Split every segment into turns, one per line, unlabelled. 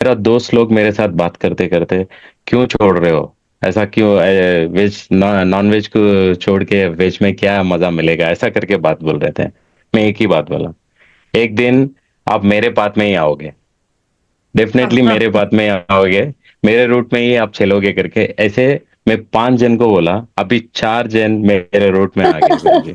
मेरा दोस्त लोग मेरे साथ बात करते करते, क्यों छोड़ रहे हो, ऐसा क्यों, वेज नॉन वेज को छोड़ के वेज में क्या मजा मिलेगा, ऐसा करके बात बोल रहे थे। मैं एक ही बात बोला, एक दिन आप मेरे बात में ही आओगे, डेफिनेटली मेरे बात में ही आओगे, मेरे रूट में ही आप चलोगे करके ऐसे। मैं 5 जन को बोला, अभी 4 जन मेरे रूट में आ गए गुरुजी।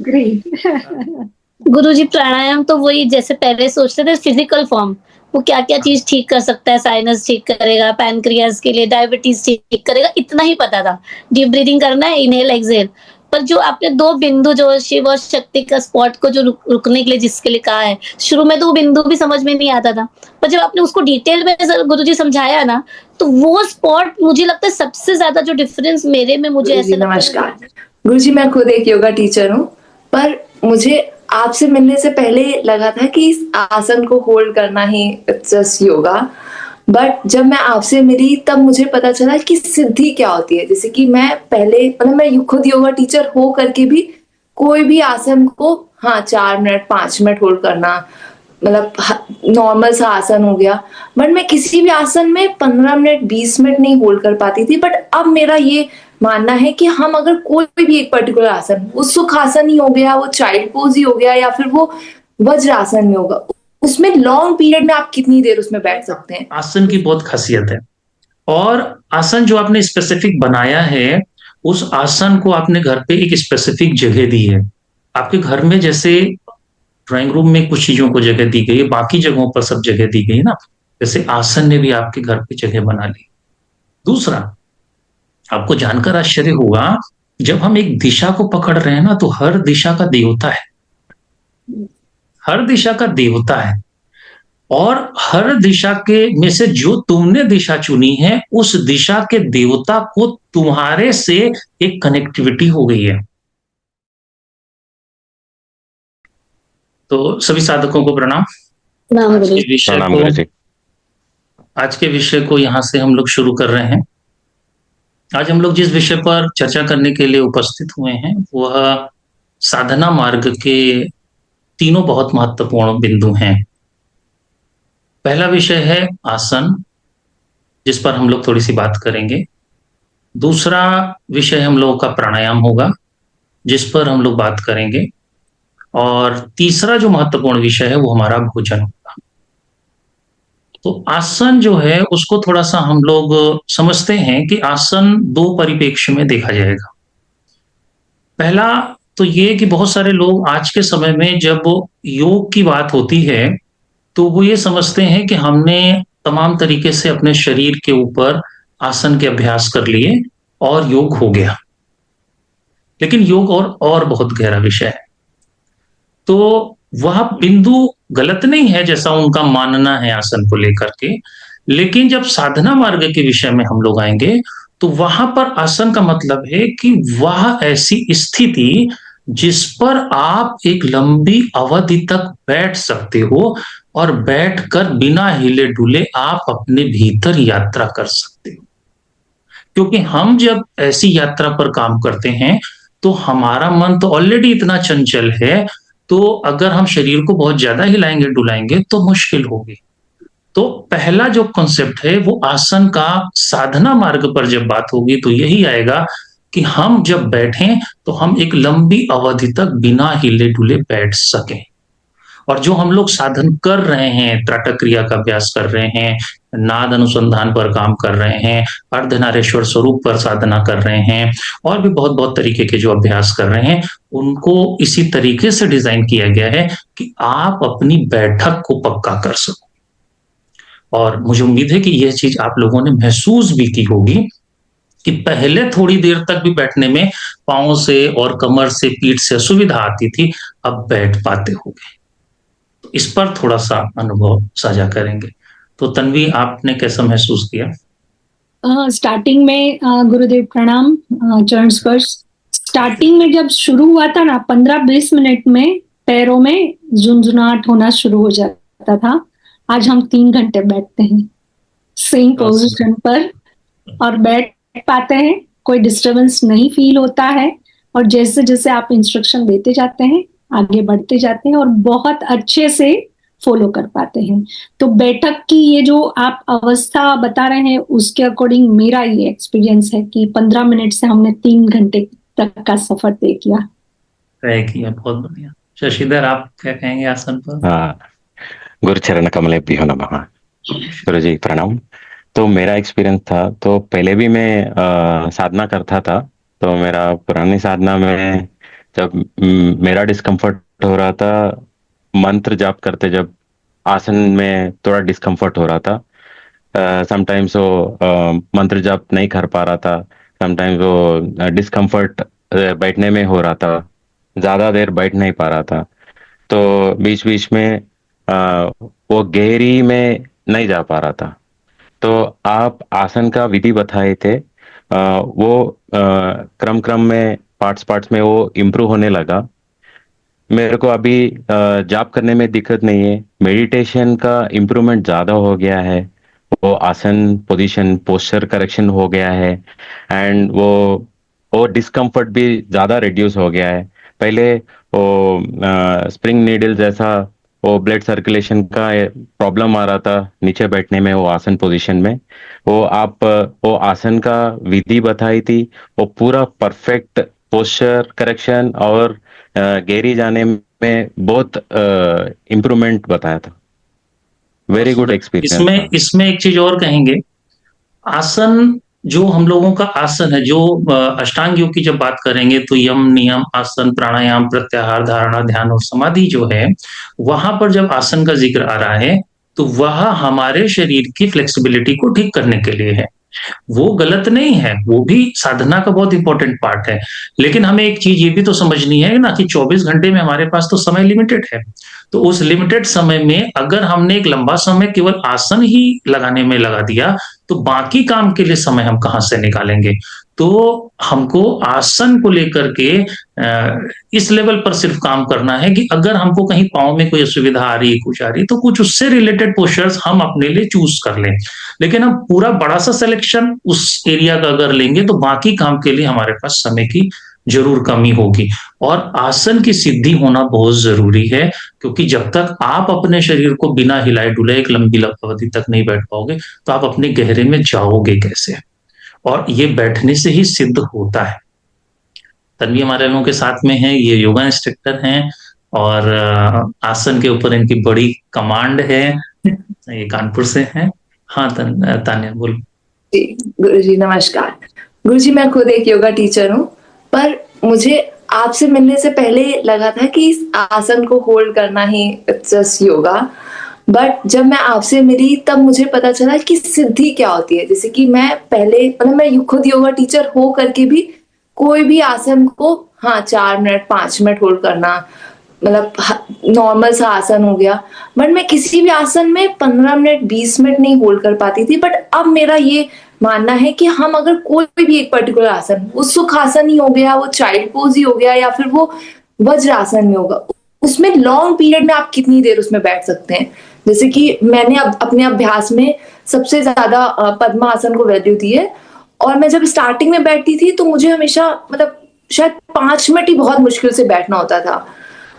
ग्रेट। गुरुजी प्राणायाम तो वही जैसे पहले सोचते थे फिजिकल फॉर्म, वो क्या क्या चीज ठीक कर सकता है, साइनस ठीक करेगा, पैनक्रियाज के लिए, डायबिटीज ठीक करेगा, इतना ही पता था। डीप ब्रीदिंग करना है, इनहेल एक्सहेल। पर जो आपने दो बिंदु जो शिव और शक्ति का स्पॉट को जो रुकने के लिए जिसके लिए कहा है, शुरू में तो वो बिंदु भी समझ में नहीं आता था, पर जब आपने उसको डिटेल में गुरु जी समझाया ना, तो वो स्पॉट मुझे लगता है सबसे ज्यादा जो डिफरेंस मेरे में मुझे
गुरुजी
ऐसा लगता है।
नमस्कार। गुरुजी मैं खुद एक योगा टीचर हूँ, पर मुझे आपसे मिलने से पहले लगा था कि इस आसन को होल्ड करना ही इट्स जस्ट योगा, बट जब मैं आपसे मिली तब मुझे पता चला कि सिद्धि क्या होती है। जैसे कि मैं पहले मतलब मैं खुद योगा टीचर हो करके भी कोई भी आसन को हाँ 4 मिनट 5 मिनट होल्ड करना, मतलब नॉर्मल सा आसन हो गया, बट मैं किसी भी आसन में 15 मिनट 20 मिनट नहीं होल्ड कर पाती थी। बट अब मेरा ये मानना है कि हम अगर कोई भी एक पर्टिकुलर आसन, वो सुखासन ही हो गया, वो चाइल्ड पोज ही हो गया, या फिर वो वज्रासन में होगा, उसमें लॉन्ग पीरियड में आप कितनी देर उसमें बैठ सकते हैं।
आसन की बहुत खासियत है, और आसन जो आपने स्पेसिफिक बनाया है, उस आसन को आपने घर पे एक स्पेसिफिक जगह दी है। आपके घर में जैसे ड्राइंग रूम में कुछ चीजों को जगह दी गई है, बाकी जगहों पर सब जगह दी गई है ना, जैसे आसन ने भी आपके घर पे जगह बना ली। दूसरा, आपको जानकर आश्चर्य होगा, जब हम एक दिशा को पकड़ रहे हैं ना, तो हर दिशा का देवता है, हर दिशा का देवता है, और हर दिशा के में से जो तुमने दिशा चुनी है, उस दिशा के देवता को तुम्हारे से एक कनेक्टिविटी हो गई है। तो सभी साधकों को प्रणाम। आज के विषय
प्रणाम
को
गुरुजी।
आज के विषय को यहाँ से हम लोग शुरू कर रहे हैं। आज हम लोग जिस विषय पर चर्चा करने के लिए उपस्थित हुए हैं, वह साधना मार्ग के तीनों बहुत महत्वपूर्ण बिंदु हैं। पहला विषय है आसन, जिस पर हम लोग थोड़ी सी बात करेंगे। दूसरा विषय हम लोगों का प्राणायाम होगा, जिस पर हम लोग बात करेंगे। और तीसरा जो महत्वपूर्ण विषय है वो हमारा भोजन होगा। तो आसन जो है उसको थोड़ा सा हम लोग समझते हैं कि आसन दो परिप्रेक्ष्य में देखा जाएगा। पहला तो ये कि बहुत सारे लोग आज के समय में जब योग की बात होती है, तो वो ये समझते हैं कि हमने तमाम तरीके से अपने शरीर के ऊपर आसन के अभ्यास कर लिए और योग हो गया। लेकिन योग और बहुत गहरा विषय है। तो वह बिंदु गलत नहीं है जैसा उनका मानना है आसन को लेकर के, लेकिन जब साधना मार्ग के विषय में हम लोग आएंगे, तो वहां पर आसन का मतलब है कि वह ऐसी स्थिति जिस पर आप एक लंबी अवधि तक बैठ सकते हो, और बैठकर बिना हिले डुले आप अपने भीतर यात्रा कर सकते हो। क्योंकि हम जब ऐसी यात्रा पर काम करते हैं, तो हमारा मन तो ऑलरेडी इतना चंचल है, तो अगर हम शरीर को बहुत ज्यादा हिलाएंगे डुलाएंगे तो मुश्किल होगी। तो पहला जो कॉन्सेप्ट है वो आसन का साधना मार्ग पर जब बात होगी तो यही आएगा कि हम जब बैठें तो हम एक लंबी अवधि तक बिना हिले डुले बैठ सकें। और जो हम लोग साधन कर रहे हैं, त्राटक क्रिया का अभ्यास कर रहे हैं, नाद अनुसंधान पर काम कर रहे हैं, अर्धनारेश्वर स्वरूप पर साधना कर रहे हैं, और भी बहुत बहुत तरीके के जो अभ्यास कर रहे हैं, उनको इसी तरीके से डिजाइन किया गया है कि आप अपनी बैठक को पक्का कर सको। और मुझे उम्मीद है कि यह चीज आप लोगों ने महसूस भी की होगी कि पहले थोड़ी देर तक भी बैठने में पांव से और कमर से पीठ से असुविधा आती थी, अब बैठ पाते हो गए। तो इस पर थोड़ा सा अनुभव साझा करेंगे। तो तन्वी, आपने कैसा महसूस किया?
स्टार्टिंग में गुरुदेव प्रणाम, चरण स्पर्श। स्टार्टिंग में जब शुरू हुआ था ना, 15-20 मिनट में पैरों में झुंझुनाहट होना शुरू हो जाता था। आज हम 3 घंटे बैठते हैं सेम पोजीशन पर और बैठ पाते हैं, कोई डिस्टरबेंस नहीं फील होता है। और जैसे जैसे आप इंस्ट्रक्शन देते जाते हैं, आगे बढ़ते जाते हैं और बहुत अच्छे से
फॉलो कर पाते हैं। तो बैठक की ये जो आप अवस्था बता रहे हैं उसके अकॉर्डिंग मेरा ये एक्सपीरियंस है कि 15 मिनट से हमने 3 घंटे तक का सफर तय किया।
तय किया, बहुत बढ़िया। शशिधर, आप क्या कहेंगे आसन पर?
हाँ, गुरुचरण कमलेभ्यो नमः। गुरु जी प्रणाम। तो मेरा एक्सपीरियंस था, तो पहले भी मैं साधना करता था। तो मेरा पुरानी साधना में जब मेरा डिस्कम्फर्ट हो रहा था, मंत्र जाप करते जब आसन में थोड़ा डिस्कम्फर्ट हो रहा था, समटाइम्स वो मंत्र जाप नहीं कर पा रहा था, समटाइम्स वो डिस्कम्फर्ट बैठने में हो रहा था, ज्यादा देर बैठ नहीं पा रहा था। तो बीच बीच में वो गहरी में नहीं जा पा रहा था। तो आप आसन का विधि बताए थे, वो क्रम क्रम में पार्ट्स पार्ट्स में वो इम्प्रूव होने लगा। मेरे को अभी जाप करने में दिक्कत नहीं है, मेडिटेशन का इम्प्रूवमेंट ज़्यादा हो गया है। वो आसन पोजीशन पोस्चर करेक्शन हो गया है, एंड वो डिस्कम्फर्ट भी ज़्यादा रिड्यूस हो गया है। पहले वो स्प्रिंग नीडल जैसा वो ब्लड सर्कुलेशन का प्रॉब्लम आ रहा था नीचे बैठने में, वो आसन पोजीशन में। वो आसन का विधि बताई थी, वो पूरा परफेक्ट पोस्चर करेक्शन और गहरी जाने में बहुत इम्प्रूवमेंट बताया था। वेरी गुड एक्सपीरियंस
इसमें
था।
इसमें एक चीज और कहेंगे, आसन जो हम लोगों का आसन है, जो अष्टांग योग की जब बात करेंगे तो यम नियम आसन प्राणायाम प्रत्याहार धारणा ध्यान और समाधि जो है, वहां पर जब आसन का जिक्र आ रहा है तो वह हमारे शरीर की फ्लेक्सिबिलिटी को ठीक करने के लिए है। वो गलत नहीं है, वो भी साधना का बहुत इंपॉर्टेंट पार्ट है। लेकिन हमें एक चीज ये भी तो समझनी है ना कि 24 घंटे में हमारे पास तो समय लिमिटेड है। तो उस लिमिटेड समय में अगर हमने एक लंबा समय केवल आसन ही लगाने में लगा दिया तो बाकी काम के लिए समय हम कहां से निकालेंगे? तो हमको आसन को लेकर के इस लेवल पर सिर्फ काम करना है कि अगर हमको कहीं पाँव में कोई असुविधा आ रही है, कुछ आ रही है, तो कुछ उससे रिलेटेड पोस्चर्स हम अपने लिए चूज कर लें। लेकिन हम पूरा बड़ा सा सिलेक्शन उस एरिया का अगर लेंगे तो बाकी काम के लिए हमारे पास समय की जरूर कमी होगी। और आसन की सिद्धि होना बहुत जरूरी है, क्योंकि जब तक आप अपने शरीर को बिना हिलाए डुलाए एक लंबी अवधि तक नहीं बैठ पाओगे तो आप अपने गहरे में जाओगे कैसे? और ये बैठने से ही सिद्ध होता है। तन्वी हमारे लोगों के साथ में है, ये योगा इंस्ट्रक्टर हैं और आसन के ऊपर इनकी बड़ी कमांड है। ये कानपुर से हैं। हाँ तान्या बोल।
जी गुरुजी नमस्कार। गुरुजी मैं खुद एक योगा टीचर हूँ, पर मुझे आपसे मिलने से पहले लगा था कि इस आसन को होल्ड करना ही इट्स जस्ट योगा। बट जब मैं आपसे मिली तब मुझे पता चला कि सिद्धि क्या होती है। जैसे कि मैं पहले मतलब मैं खुद योगा टीचर हो करके भी कोई भी आसन को 4 मिनट 5 मिनट होल्ड करना मतलब नॉर्मल सा आसन हो गया, बट मैं किसी भी आसन में 15 मिनट 20 मिनट नहीं होल्ड कर पाती थी। बट अब मेरा ये मानना है कि हम अगर कोई भी एक पर्टिकुलर आसन, वो सुख आसन ही हो गया, वो चाइल्ड पोज ही हो गया, या फिर वो वज्र आसन में होगा, उसमें लॉन्ग पीरियड में आप कितनी देर उसमें बैठ सकते हैं। जैसे कि मैंने अपने अभ्यास में सबसे ज्यादा पद्मासन को वैल्यू दी है, और मैं जब स्टार्टिंग में बैठती थी तो मुझे हमेशा मतलब शायद 5 मिनट ही बहुत मुश्किल से बैठना होता था।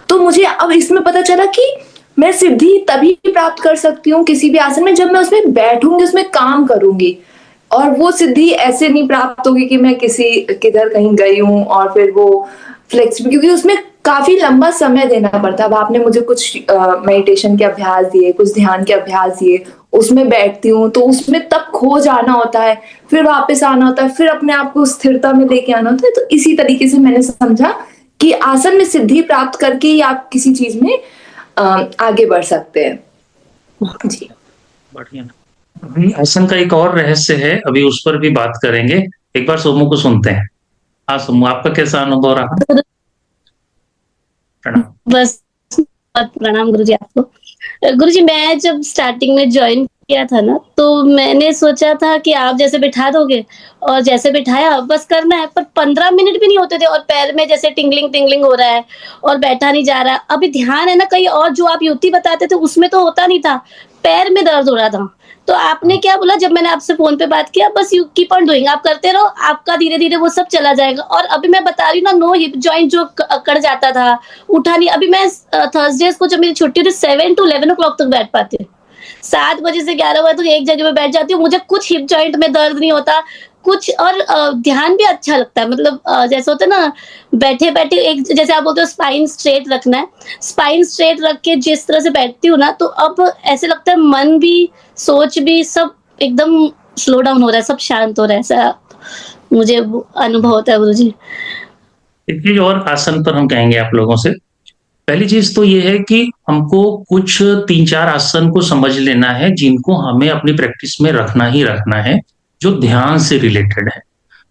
तो मुझे अब इसमें पता चला कि मैं सिद्धि तभी प्राप्त कर सकती हूँ किसी भी आसन में जब मैं उसमें बैठूंगी, उसमें काम करूंगी। और वो सिद्धि ऐसे नहीं प्राप्त होगी कि मैं किधर कहीं गई हूँ और फिर वो फ्लेक्सिबल, क्योंकि उसमें काफी लंबा समय देना पड़ता है। अब आपने मुझे कुछ मेडिटेशन के अभ्यास दिए, कुछ ध्यान के अभ्यास दिए, उसमें बैठती हूँ तो उसमें तब खो जाना होता है, फिर वापस आना होता है, फिर अपने आप को स्थिरता में लेके आना होता है। तो इसी तरीके से मैंने समझा कि आसन में सिद्धि प्राप्त करके ही आप किसी चीज में आगे बढ़ सकते हैं। जी
बढ़िया। अभी आसन का एक और रहस्य है, अभी उस पर भी बात करेंगे। एक बार सोमू को सुनते हैं। हाँ सोमू, आपका कैसा अनुभव रहा? प्रणाम।
बस प्रणाम गुरुजी आपको। गुरुजी मैं जब स्टार्टिंग में ज्वाइन किया था ना, तो मैंने सोचा था कि आप जैसे बिठा दोगे और जैसे बिठाया बस करना है, पर 15 मिनट भी नहीं होते थे और पैर में जैसे टिंगलिंग टिंगलिंग हो रहा है और बैठा नहीं जा रहा। अभी ध्यान है ना कहीं और, जो आप युक्ति बताते थे उसमें तो होता नहीं था, पैर में दर्द हो रहा था। तो आपने क्या बोला जब मैंने आपसे फोन पे बात किया, बस यू कीप ऑन डूइंग, आप करते रहो, आपका धीरे धीरे वो सब चला जाएगा। और अभी मैं बता रही हूँ ना, नो हिप जॉइंट जो अकड़ जाता था, उठा नहीं। अभी मैं थर्सडेज को जब मेरी छुट्टी होती 7 to 11 o'clock तक बैठ पाती हूँ। 7 बजे से 11 बजे तक एक जगह पे बैठ जाती हूँ, मुझे कुछ हिप जॉइंट में दर्द नहीं होता कुछ। और ध्यान भी अच्छा लगता है, मतलब जैसे होता है ना, बैठे बैठे एक, जैसे आप बोलते हो स्पाइन स्ट्रेट रखना है, स्पाइन स्ट्रेट रख के जिस तरह से बैठती हूँ ना, तो अब ऐसे लगता है मन भी सोच भी सब एकदम स्लो डाउन हो रहा है, सब शांत हो रहा है, ऐसा मुझे वो अनुभव होता है गुरुजी।
एक चीज और आसन पर हम कहेंगे आप लोगों से। पहली चीज तो ये है कि हमको कुछ 3-4 आसन को समझ लेना है जिनको हमें अपनी प्रैक्टिस में रखना ही रखना है, जो ध्यान से रिलेटेड है।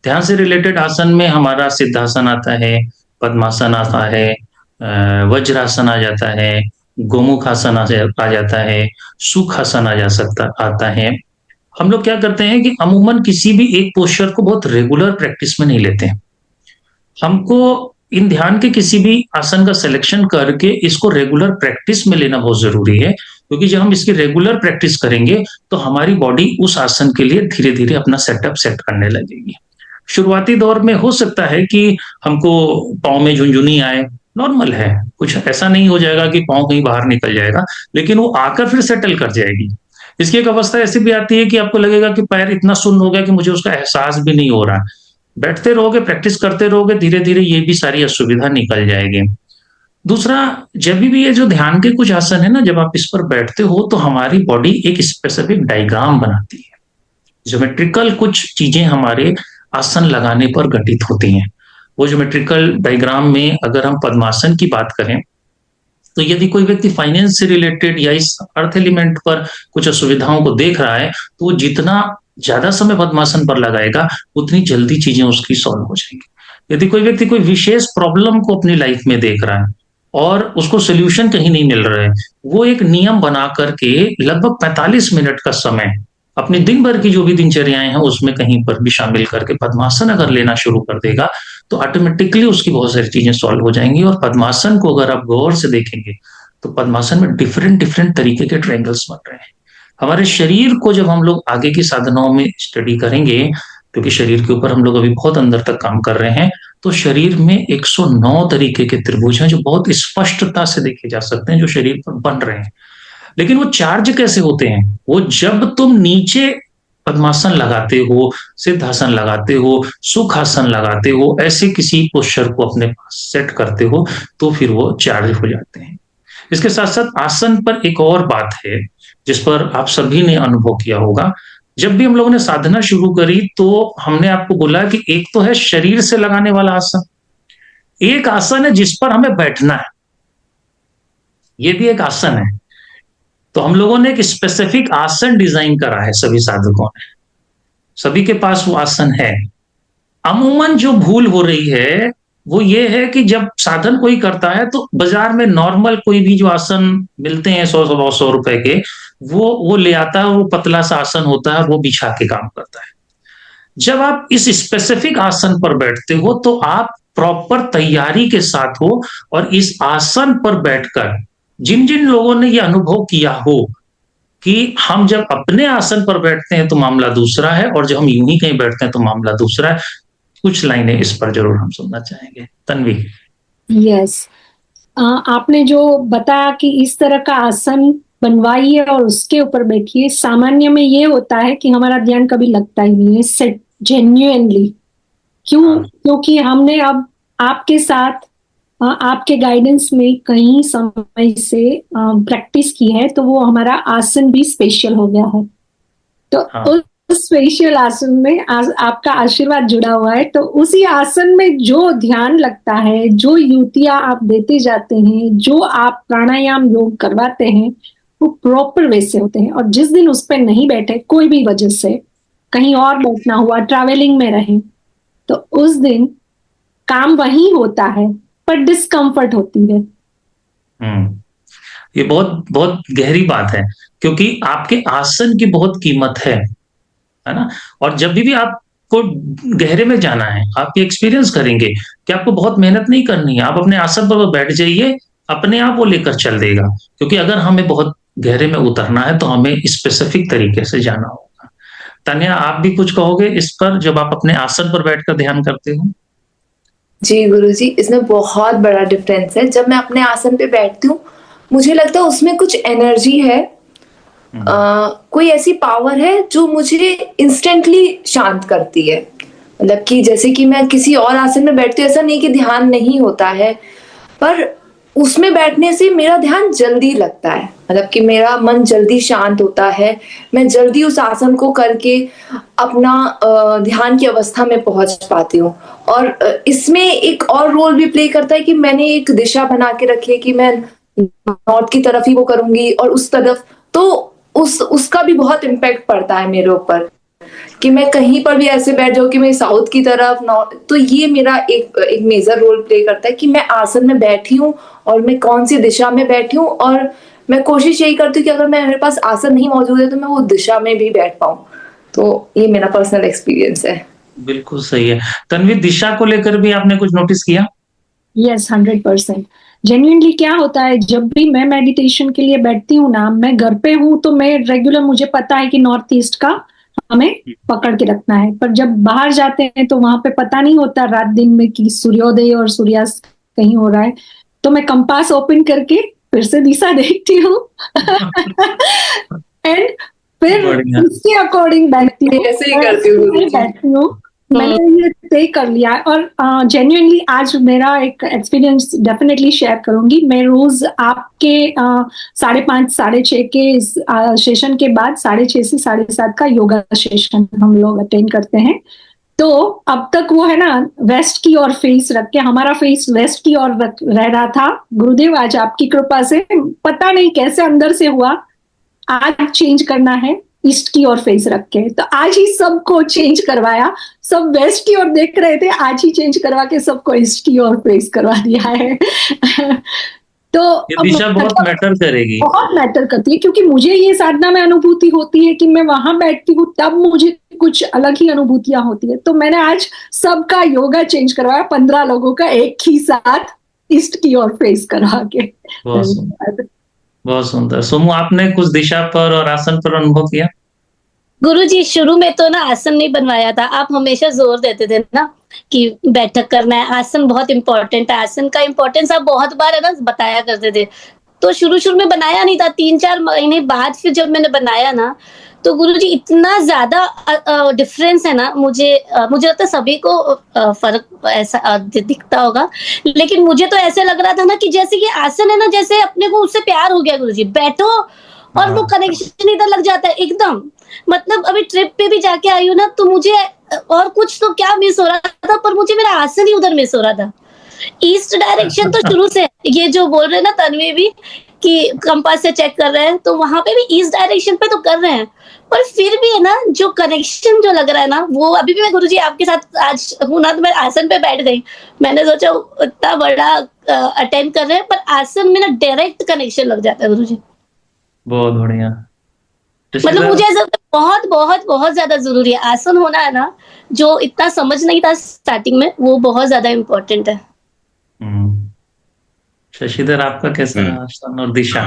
ध्यान से रिलेटेड आसन में हमारा सिद्धासन आता है, पद्मासन आता है, वज्रासन आ जाता है, गोमुखासन आ जाता है, सुखासन आता है। हम लोग क्या करते हैं कि अमूमन किसी भी एक पोस्चर को बहुत रेगुलर प्रैक्टिस में नहीं लेते हैं। हमको इन ध्यान के किसी भी आसन का सिलेक्शन करके इसको रेगुलर प्रैक्टिस में लेना बहुत जरूरी है, क्योंकि जब हम इसकी रेगुलर प्रैक्टिस करेंगे तो हमारी बॉडी उस आसन के लिए धीरे धीरे अपना सेटअप सेट करने लगेगी। शुरुआती दौर में हो सकता है कि हमको पाँव में झुनझुनी आए, नॉर्मल है, कुछ ऐसा नहीं हो जाएगा कि पाँव कहीं बाहर निकल जाएगा, लेकिन वो आकर फिर सेटल कर जाएगी। इसकी एक अवस्था ऐसी भी आती है कि आपको लगेगा कि पैर इतना सुन्न हो गया कि मुझे उसका एहसास भी नहीं हो रहा। बैठते रहोगे, प्रैक्टिस करते रहोगे, धीरे धीरे ये भी सारी असुविधा निकल जाएगी। दूसरा, जब भी ये जो ध्यान के कुछ आसन है ना, जब आप इस पर बैठते हो तो हमारी बॉडी एक स्पेसिफिक डायग्राम बनाती है, ज्योमेट्रिकल कुछ चीजें हमारे आसन लगाने पर घटित होती हैं। वो ज्योमेट्रिकल डायग्राम में अगर हम पद्मासन की बात करें, तो यदि कोई व्यक्ति फाइनेंस से रिलेटेड या इस अर्थ एलिमेंट पर कुछ असुविधाओं को देख रहा है, तो वो जितना ज्यादा समय पद्मासन पर लगाएगा उतनी जल्दी चीजें उसकी सॉल्व हो जाएंगी। यदि कोई व्यक्ति कोई विशेष प्रॉब्लम को अपनी लाइफ में देख रहा है और उसको सोल्यूशन कहीं नहीं मिल रहा है, वो एक नियम बना करके लगभग 45 मिनट का समय अपनी दिन भर की जो भी दिनचर्याएं हैं उसमें कहीं पर भी शामिल करके पद्मासन अगर लेना शुरू कर देगा तो ऑटोमेटिकली उसकी बहुत सारी चीजें सॉल्व हो जाएंगी। और पद्मासन को अगर आप गौर से देखेंगे तो पद्मासन में डिफरेंट डिफरेंट तरीके के ट्रायंगल्स बन रहे हैं। हमारे शरीर को जब हम लोग आगे की साधनाओं में स्टडी करेंगे, क्योंकि शरीर के ऊपर हम लोग अभी बहुत अंदर तक काम कर रहे हैं, तो शरीर में 109 तरीके के त्रिभुज हैं जो बहुत स्पष्टता से देखे जा सकते हैं, जो शरीर पर बन रहे हैं। लेकिन वो चार्ज कैसे होते हैं? वो जब तुम नीचे पद्मासन लगाते हो, सिद्धासन लगाते हो, सुखासन लगाते हो, ऐसे किसी पोस्चर को अपने पास सेट करते हो, तो फिर वो चार्ज हो जाते हैं। इसके साथ साथ आसन पर एक और बात है जिस पर आप सभी ने अनुभव किया होगा। जब भी हम लोगों ने साधना शुरू करी तो हमने आपको बोला कि एक तो है शरीर से लगाने वाला आसन, एक आसन है जिस पर हमें बैठना है, ये भी एक आसन है। तो हम लोगों ने एक स्पेसिफिक आसन डिजाइन करा है, सभी साधकों ने, सभी के पास वो आसन है। अमूमन जो भूल हो रही है वो ये है कि जब साधन कोई करता है तो बाजार में नॉर्मल कोई भी जो आसन मिलते हैं 100 रुपए के, वो ले आता है, वो पतला सा आसन होता है, वो बिछा के काम करता है। जब आप इस स्पेसिफिक आसन पर बैठते हो तो आप प्रॉपर तैयारी के साथ हो, और इस आसन पर बैठकर जिन जिन लोगों ने ये अनुभव किया हो कि हम जब अपने आसन पर बैठते हैं तो मामला दूसरा है, और जब हम यूं ही कहीं बैठते हैं तो मामला दूसरा है, कुछ लाइनें इस पर जरूर हम सुनना चाहेंगे। तन्वी।
यस, आपने जो बताया कि इस तरह का आसन बनवाइए और उसके ऊपर बैठिए, सामान्य में ये होता है कि हमारा ध्यान कभी लगता ही नहीं है सेट जेन्युइनली। क्योंकि हमने अब आपके साथ आपके गाइडेंस में कई समय से प्रैक्टिस की है, तो वो हमारा आसन भी स्पेशल हो गया है। तो उस स्पेशल आसन में आपका आशीर्वाद जुड़ा हुआ है, तो उसी आसन में जो ध्यान लगता है, जो युक्तियां आप देते जाते हैं, जो आप प्राणायाम योग करवाते हैं, वो प्रॉपर वे से होते हैं। और जिस दिन उस पर नहीं बैठे, कोई भी वजह से कहीं और बैठना हुआ, ट्रैवलिंग में रहे, तो उस दिन काम वही होता है पर डिस्कम्फर्ट होती है।
ये बहुत बहुत गहरी बात है, क्योंकि आपके आसन की बहुत कीमत है ना। और जब भी आपको गहरे में जाना है, आप ये एक्सपीरियंस करेंगे कि आपको बहुत मेहनत नहीं करनी है, आप अपने आसन पर बैठ जाइए, अपने आप वो लेकर चल देगा। क्योंकि अगर हमें बहुत गहरे में उतरना है तो हमें स्पेसिफिक तरीके से जाना होगा। तान्या, आप भी कुछ कहोगे इस पर, जब आप अपने आसन पर बैठकर ध्यान करते हो?
जी गुरुजी, इसमें बहुत बड़ा डिफरेंस है। जब मैं अपने आसन पे बैठती हूँ, मुझे लगता है उसमें कुछ एनर्जी है, कोई ऐसी पावर है जो मुझे इंस्टेंटली शांत करती है। मतलब कि जैसे कि मैं किसी और आसन में बैठती हूँ, ऐसा नहीं कि ध्यान नहीं होता है, पर उसमें बैठने से मेरा ध्यान जल्दी लगता है। मतलब कि मेरा मन जल्दी शांत होता है, मैं जल्दी उस आसन को करके अपना ध्यान की अवस्था में पहुंच पाती हूँ। और इसमें एक और रोल भी प्ले करता है कि मैंने एक दिशा बना के रखी है कि मैं नॉर्थ की तरफ ही वो करूंगी और उस तरफ, तो उसका भी बहुत इम्पैक्ट पड़ता है मेरे ऊपर कि मैं कहीं पर भी ऐसे बैठ जाऊं कि मैं साउथ की तरफ नॉर्थ, तो ये मेरा एक मेजर रोल प्ले करता है कि मैं आसन में बैठी हूँ और मैं कौन सी दिशा में बैठी हूँ। और मैं कोशिश यही करती हूँ कि अगर मेरे पास आसन नहीं मौजूद है तो मैं वो दिशा में भी बैठ पाऊँ। तो ये मेरा पर्सनल एक्सपीरियंस है।
बिल्कुल सही है। तन्वी, दिशा को लेकर भी आपने कुछ नोटिस किया?
यस, 100%। जेन्युइनली क्या होता है, जब भी मैं मेडिटेशन के लिए बैठती हूँ ना, मैं घर पे हूँ तो मैं रेगुलर, मुझे पता है कि नॉर्थ ईस्ट का हमें पकड़ के रखना है। पर जब बाहर जाते हैं तो वहां पे पता नहीं होता रात दिन में कि सूर्योदय और सूर्यास्त कहीं हो रहा है, तो मैं कंपास ओपन करके फिर से दिशा देखती हूँ एंड फिर
बढ़िया।
उसके अकॉर्डिंग बैठती हूँ,
ऐसे ही करती हूँ गुरुजी।
बैठती हूँ। मैंने ये तय कर लिया है। और जेन्युइनली आज मेरा एक एक्सपीरियंस डेफिनेटली शेयर करूंगी। मैं रोज आपके 5:30 6:30 के इस सेशन के बाद 6:30 से 7:30 का योगा सेशन हम लोग अटेंड करते हैं। तो अब तक वो है ना, वेस्ट की ओर फेस रख के, हमारा फेस वेस्ट की ओर रह रहा था। गुरुदेव, आज आपकी कृपा से पता नहीं कैसे अंदर से हुआ, आज चेंज करना है ईस्ट की ओर फेस रख के। तो आज ही सबको चेंज करवाया। सब वेस्ट की ओर देख रहे थे, आज ही चेंज करवा के सबको ईस्ट की ओर फेस करवा दिया है तो
ये दिशा बहुत मैटर करेगी।
बहुत मैटर करती है, क्योंकि मुझे ये साधना में अनुभूति होती है कि मैं वहां बैठती हूँ तब मुझे कुछ अलग ही अनुभूतियां होती है। तो मैंने आज सबका योगा चेंज करवाया, 15 लोगों का एक ही साथ ईस्ट की ओर फेस करवा के।
बहुत सुंदर, बहुत सुंदर। सोमू, आपने कुछ दिशा पर और आसन पर अनुभव किया?
गुरुजी, शुरू में तो ना आसन नहीं बनवाया था, आप हमेशा जोर देते थे ना कि बैठक करना है, आसन बहुत इंपॉर्टेंट है, आसन का इंपॉर्टेंस आप बहुत बार है ना बताया करते थे। तो शुरू में बनाया नहीं था, 3-4 महीने बाद फिर जब मैंने बनाया ना, तो गुरुजी इतना ज्यादा डिफरेंस है ना, मुझे लगता है सभी को फर्क ऐसा दिखता होगा, लेकिन मुझे तो ऐसे लग रहा था ना कि जैसे ये आसन है ना, जैसे अपने को उससे प्यार हो गया गुरुजी। बैठो और वो कनेक्शन इधर लग जाता है एकदम। मतलब अभी ट्रिप पे भी जाके आई हूँ ना, तो मुझे और कुछ तो क्या मिस हो रहा था, पर मुझे मेरा आसन ही उधर मिस हो रहा था। ईस्ट डायरेक्शन तो शुरू से, ये जो बोल रहे हैं ना तन्वी भी कि कंपास से चेक कर रहे हैं, तो वहां पे भी ईस्ट डायरेक्शन पे तो कर रहे हैं, पर फिर भी है ना जो कनेक्शन जो लग रहा है ना, वो अभी भी मैं गुरुजी आपके साथ आज हूँ ना, तो मैं आसन पे बैठ गई। मैंने सोचा इतना बड़ा अटेंड कर रहे हैं, पर आसन में ना डायरेक्ट कनेक्शन लग जाता है गुरुजी।
बहुत बढ़िया।
मतलब मुझे ऐसा बहुत बहुत बहुत ज्यादा जरूरी है आसन होना, है ना, जो इतना समझ नहीं था स्टार्टिंग में, वो बहुत ज्यादा इम्पोर्टेंट है।
शशिधर, आपका कैसा रहा आसन और दिशा?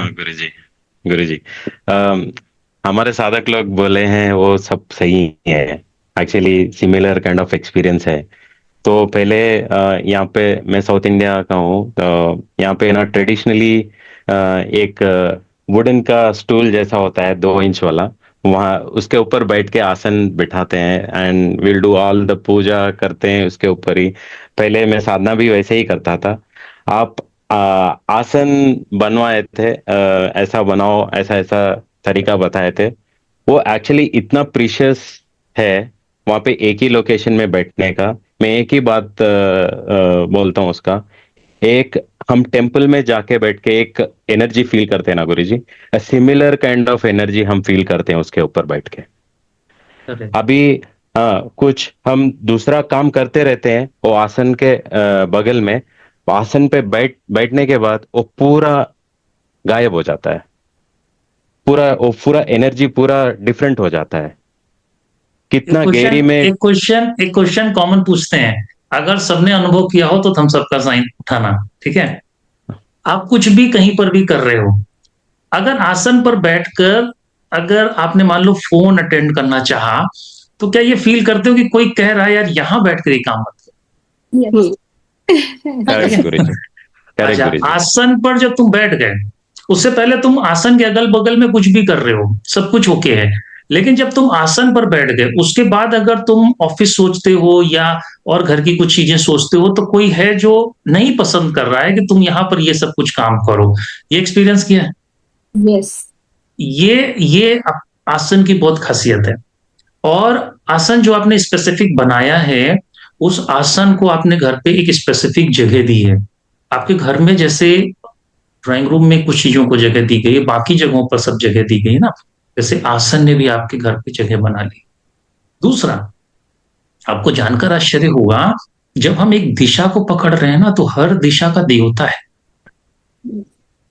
गुरुजी, हमारे साधक लोग बोले हैं वो सब सही है, actually similar kind of experience है। तो पहले यहाँ पे मैं साउथ इंडिया का हूँ, तो यहाँ पे ना ट्रेडिशनली एक वुडन का स्टूल जैसा होता है 2 इंच वाला, वहाँ उसके ऊपर बैठ के आसन बिठाते हैं and will do all the puja करते हैं उसके ऊपर ही। पहले मैं साधना भी वैसे ही करता था। आप आसन बनवाए थे, ऐसा बनाओ, ऐसा ऐसा तरीका बताए थे, वो एक्चुअली इतना प्रीशियस है वहाँ पे एक ही लोकेशन में बैठने का। मैं एक ही बात बोलता हूँ उसका, एक हम टेम्पल में जाके बैठ के एक एनर्जी फील करते हैं ना गुरुजी, सिमिलर काइंड ऑफ एनर्जी हम फील करते हैं उसके ऊपर बैठ के। अभी कुछ हम दूसरा काम करते रहते हैं वो आसन के बगल में, आसन पे बैठने के बाद वो पूरा गायब हो जाता है, पूरा एनर्जी पूरा डिफरेंट हो जाता है। कितना गहरी में
एक क्वेश्चन कॉमन पूछते हैं, अगर सबने अनुभव किया हो तो थम्स अप का साइन उठाना, ठीक है? आप कुछ भी कहीं पर भी कर रहे हो, अगर आसन पर बैठकर अगर आपने मान लो फोन अटेंड करना चाहा, तो क्या ये फील करते हो कि कोई कह रहा है यार यहाँ बैठकर ये काम मत करो?
Yes.
करेक्ट गुरुजी, करेक्ट
अच्छा,
गुरुजी।
आसन पर जब तुम बैठ गए, उससे पहले तुम आसन के अगल बगल में कुछ भी कर रहे हो, सब कुछ ओके है, लेकिन जब तुम आसन पर बैठ गए उसके बाद अगर तुम ऑफिस सोचते हो या और घर की कुछ चीजें सोचते हो, तो कोई है जो नहीं पसंद कर रहा है कि तुम यहाँ पर ये सब कुछ काम करो। ये एक्सपीरियंस किया है?
Yes.
ये आसन की बहुत खासियत है। और आसन जो आपने स्पेसिफिक बनाया है, उस आसन को आपने घर पे एक स्पेसिफिक जगह दी है। आपके घर में जैसे ड्राइंग रूम में कुछ चीजों को जगह दी गई है, बाकी जगहों पर सब जगह दी गई है ना, जैसे आसन ने भी आपके घर पे जगह बना ली। दूसरा, आपको जानकर आश्चर्य होगा, जब हम एक दिशा को पकड़ रहे हैं ना, तो हर दिशा का देवता है,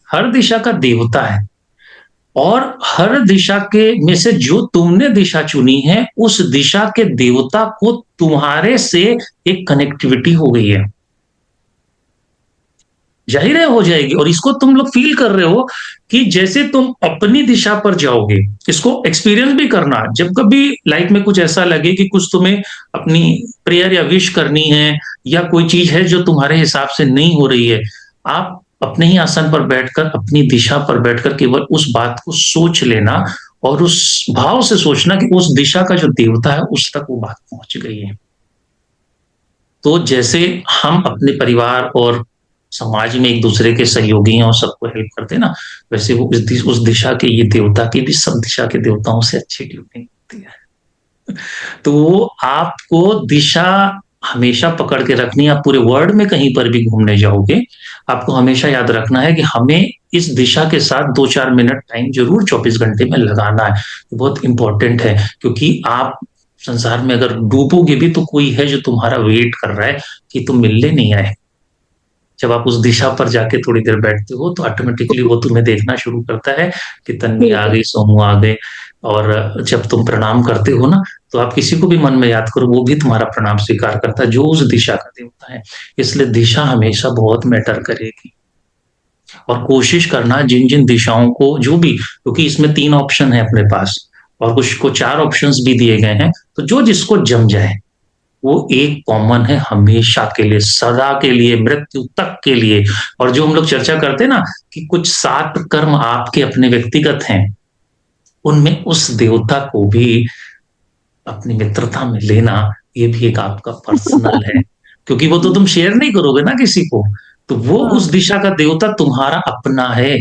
हर दिशा का देवता है, और हर दिशा के में से जो तुमने दिशा चुनी है, उस दिशा के देवता को तुम्हारे से एक कनेक्टिविटी हो गई है, जाहिर है हो जाएगी। और इसको तुम लोग फील कर रहे हो कि जैसे तुम अपनी दिशा पर जाओगे। इसको एक्सपीरियंस भी करना, जब कभी लाइफ में कुछ ऐसा लगे कि कुछ तुम्हें अपनी प्रेयर या विश करनी है, या कोई चीज है जो तुम्हारे हिसाब से नहीं हो रही है, आप अपने ही आसन पर बैठकर, अपनी दिशा पर बैठकर केवल उस बात को सोच लेना, और उस भाव से सोचना कि उस दिशा का जो देवता है उस तक वो बात पहुंच गई है। तो जैसे हम अपने परिवार और समाज में एक दूसरे के सहयोगी हैं और सबको हेल्प करते हैं ना, वैसे वो उस दिशा के ये देवता की भी सब दिशा के देवताओं से अच्छी ट्यूनिंग होती है। तो वो आपको दिशा हमेशा पकड़ के रखनी है। आप पूरे वर्ल्ड में कहीं पर भी घूमने जाओगे, आपको हमेशा याद रखना है कि हमें इस दिशा के साथ 2-4 मिनट टाइम जरूर 24 घंटे में लगाना है। बहुत इंपॉर्टेंट है, क्योंकि आप संसार में अगर डूबोगे भी तो कोई है जो तुम्हारा वेट कर रहा है कि तुम मिलने नहीं आए। जब आप उस दिशा पर जाके थोड़ी देर बैठते हो, तो ऑटोमेटिकली वो तुम्हें देखना शुरू करता है कि तन्वी आ गई, सोमू आ गए। और जब तुम प्रणाम करते हो ना, तो आप किसी को भी मन में याद करो, वो भी तुम्हारा प्रणाम स्वीकार करता है, जो उस दिशा का देवता है। इसलिए दिशा हमेशा बहुत मैटर करेगी। और कोशिश करना जिन जिन दिशाओं को, जो भी, क्योंकि इसमें 3 ऑप्शन है अपने पास, और कुछ को 4 ऑप्शंस भी दिए गए हैं, तो जो जिसको जम जाए, वो एक कॉमन है हमेशा के लिए, सदा के लिए, मृत्यु तक के लिए। और जो हम लोग चर्चा करते हैं ना कि कुछ 7 कर्म आपके अपने व्यक्तिगत हैं, उनमें उस देवता को भी अपनी मित्रता में लेना, ये भी एक आपका पर्सनल है, क्योंकि वो तो तुम शेयर नहीं करोगे ना किसी को, तो वो उस दिशा का देवता तुम्हारा अपना है,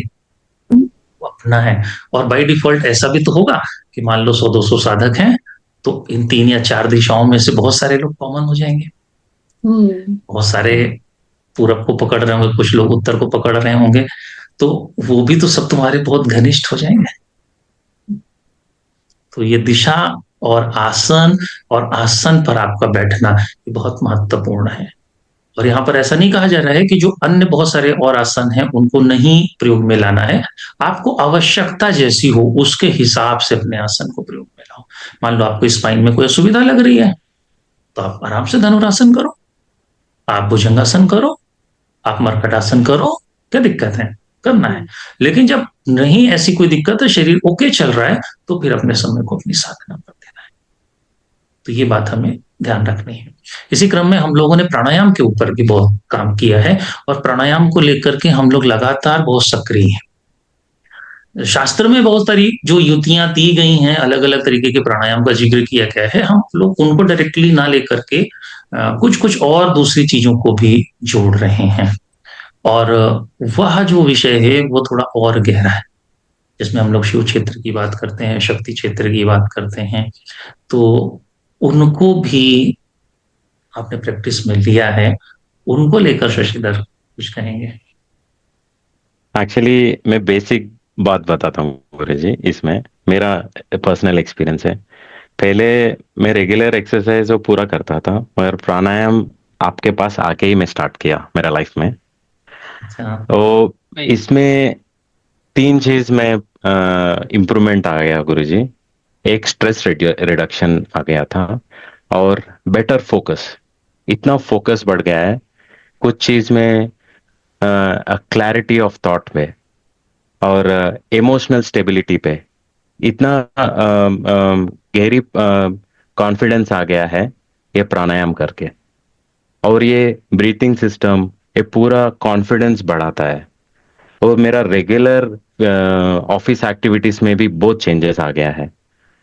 वो अपना है। और बाय डिफॉल्ट ऐसा भी तो होगा कि मान लो 100-200 साधक हैं, तो इन 3 या 4 दिशाओं में से बहुत सारे लोग कॉमन हो जाएंगे। बहुत सारे पूरब को पकड़ रहे होंगे, कुछ लोग उत्तर को पकड़ रहे होंगे, तो वो भी तो सब तुम्हारे बहुत घनिष्ठ हो जाएंगे। तो ये दिशा और आसन पर आपका बैठना ये बहुत महत्वपूर्ण है। और यहाँ पर ऐसा नहीं कहा जा रहा है कि जो अन्य बहुत सारे और आसन हैं उनको नहीं प्रयोग में लाना है। आपको आवश्यकता जैसी हो उसके हिसाब से अपने आसन को प्रयोग में लाओ। मान लो आपको स्पाइन में कोई असुविधा लग रही है, तो आप आराम से धनुरासन करो, आप भुजंगासन करो, आप मर्कटासन करो, क्या दिक्कत है, करना है। लेकिन जब नहीं ऐसी कोई दिक्कत है, शरीर ओके चल रहा है, तो फिर अपने समय को अपनी साधना पर देना है। तो ये बात हमें ध्यान रखनी है। इसी क्रम में हम लोगों ने प्राणायाम के ऊपर भी बहुत काम किया है, और प्राणायाम को लेकर के हम लोग लगातार बहुत सक्रिय हैं। शास्त्र में बहुत सारी जो युक्तियां दी गई हैं, अलग अलग तरीके के प्राणायाम का जिक्र किया गया है, हम लोग उनको डायरेक्टली ना लेकर के कुछ कुछ और दूसरी चीजों को भी जोड़ रहे हैं। और वह जो विषय है वो थोड़ा और गहरा है, जिसमें हम लोग शिव क्षेत्र की बात करते हैं, शक्ति क्षेत्र की बात करते हैं, तो उनको भी आपने प्रैक्टिस में लिया है, उनको लेकर शशिधर कुछ कहेंगे?
एक्चुअली मैं बेसिक बात बताता हूँ गुरुजी, इसमें मेरा पर्सनल एक्सपीरियंस है। पहले मैं रेगुलर एक्सरसाइज वो पूरा करता था, मगर प्राणायाम आपके पास आके ही मैं स्टार्ट किया मेरा लाइफ में।
अच्छा,
तो इसमें 3 चीज में इम्प्रूवमेंट आ गया गुरुजी। एक स्ट्रेस रिडक्शन आ गया था, और बेटर फोकस, इतना फोकस बढ़ गया है कुछ चीज में, क्लैरिटी ऑफ थॉट में। और इमोशनल स्टेबिलिटी पे इतना गहरी कॉन्फिडेंस आ गया है ये प्राणायाम करके। और ये ब्रीथिंग सिस्टम ये पूरा कॉन्फिडेंस बढ़ाता है। और मेरा रेगुलर ऑफिस एक्टिविटीज में भी बहुत चेंजेस आ गया है।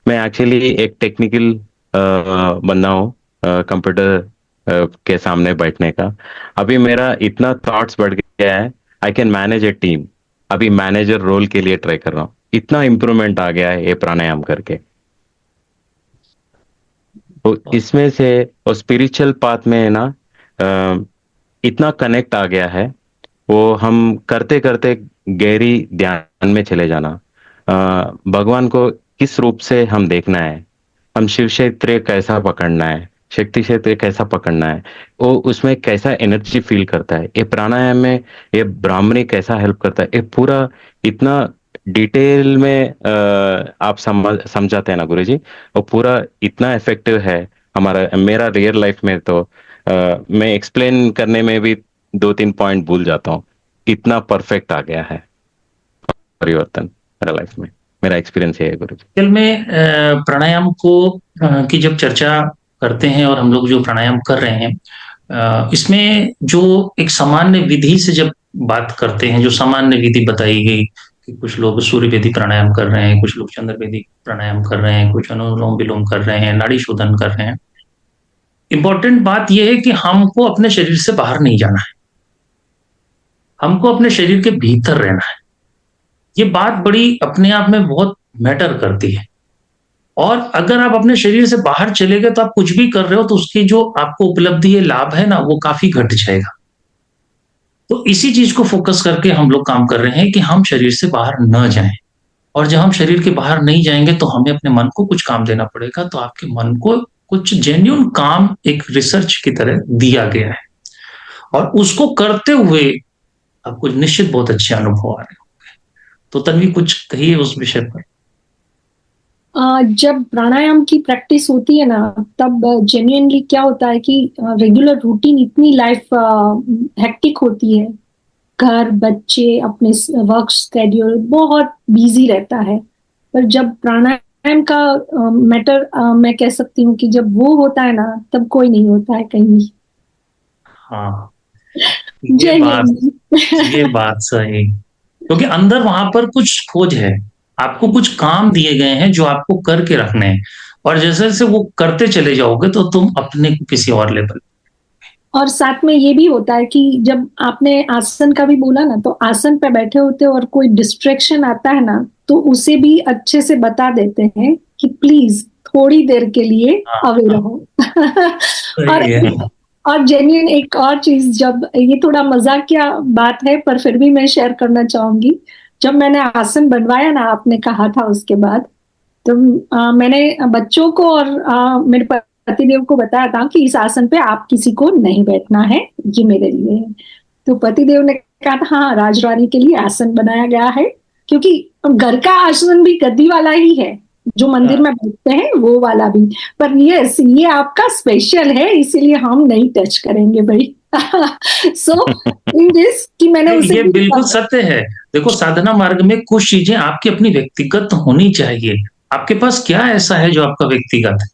मैं एक्चुअली एक टेक्निकल बंदा हूँ कंप्यूटर के सामने बैठने का। अभी मेरा इतना थॉट्स बढ़ गया है, I can manage A team. अभी मैनेजर रोल के लिए ट्राई कर रहा हूँ। इतना इम्प्रूवमेंट आ गया है ये प्राणायाम करके। तो इसमें से और स्पिरिचुअल पाथ में है ना इतना कनेक्ट आ गया है। वो हम करते करते गहरी ध्यान में चले जाना। भगवान को किस रूप से हम देखना है, हम शिव क्षेत्र कैसा पकड़ना है, शक्ति क्षेत्र कैसा पकड़ना है, वो उसमें कैसा एनर्जी फील करता है, ये प्राणायाम में ये ब्राह्मणी कैसा हेल्प करता है, ये पूरा इतना डिटेल में आप समझाते हैं ना गुरुजी। वो पूरा इतना इफेक्टिव है हमारा मेरा रियल लाइफ में। तो मैं एक्सप्लेन करने में भी 2-3 पॉइंट भूल जाता हूँ। इतना परफेक्ट आ गया है परिवर्तन मेरा लाइफ में। मेरा एक्सपीरियंस ये है गुरु जी।
असल में प्राणायाम को की जब चर्चा करते हैं और हम लोग जो प्राणायाम कर रहे हैं, इसमें जो एक सामान्य विधि से जब बात करते हैं, जो सामान्य विधि बताई गई कि कुछ लोग सूर्य वेदी प्राणायाम कर रहे हैं, कुछ लोग चंद्र वेदी प्राणायाम कर रहे हैं, कुछ अनुलोम विलोम कर रहे हैं, नाड़ी शोधन कर रहे हैं। इंपॉर्टेंट बात यह है कि हमको अपने शरीर से बाहर नहीं जाना है, हमको अपने शरीर के भीतर रहना है। ये बात बड़ी अपने आप में बहुत मैटर करती है। और अगर आप अपने शरीर से बाहर चले गए तो आप कुछ भी कर रहे हो तो उसकी जो आपको उपलब्धि है, लाभ है ना, वो काफी घट जाएगा। तो इसी चीज को फोकस करके हम लोग काम कर रहे हैं कि हम शरीर से बाहर न जाएं। और जब हम शरीर के बाहर नहीं जाएंगे तो हमें अपने मन को कुछ काम देना पड़ेगा। तो आपके मन को कुछ जेन्युइन काम एक रिसर्च की तरह दिया गया है, और उसको करते हुए आपको निश्चित बहुत अच्छे अनुभव आ रहे होंगे। तो तन्वी कुछ कहिए उस विषय पर।
जब प्राणायाम की प्रैक्टिस होती है ना, तब जेन्युइनली क्या होता है कि रेगुलर रूटीन इतनी लाइफ हेक्टिक होती है, घर बच्चे अपने वर्क स्केड्यूल बहुत बिजी रहता है। पर जब प्राणायाम का मैटर मैं कह सकती हूँ कि जब वो होता है ना, तब कोई नहीं होता है कहीं भी।
हाँ, ये बात सही, क्योंकि अंदर वहां पर कुछ खोज है, आपको कुछ काम दिए गए हैं जो आपको करके रखने हैं, और जैसे जैसे वो करते चले जाओगे तो तुम अपने को किसी और लेवल।
और साथ में ये भी होता है कि जब आपने आसन का भी बोला ना, तो आसन पे बैठे होते हो और कोई डिस्ट्रैक्शन आता है ना, तो उसे भी अच्छे से बता देते हैं कि प्लीज थोड़ी देर के लिए अवे रहो। और जेन्युइन एक और चीज, जब ये थोड़ा मजाकिया बात है पर फिर भी मैं शेयर करना चाहूंगी। जब मैंने आसन बनवाया ना, आपने कहा था उसके बाद, तो मैंने बच्चों को और मेरे पतिदेव को बताया था कि इस आसन पे आप किसी को नहीं बैठना है, ये मेरे लिए है। तो पतिदेव ने कहा था हाँ, राजरानी के लिए आसन बनाया गया है, क्योंकि घर का आसन भी गद्दी वाला ही है, जो मंदिर में बैठते हैं वो वाला भी। पर यस, ये आपका स्पेशल है, इसीलिए हम नहीं टच करेंगे भाई। सो इन दिस कि मैंने उसे,
ये बिल्कुल सत्य है। देखो, साधना मार्ग में कुछ चीजें आपकी अपनी व्यक्तिगत होनी चाहिए। आपके पास क्या ऐसा है जो आपका व्यक्तिगत है?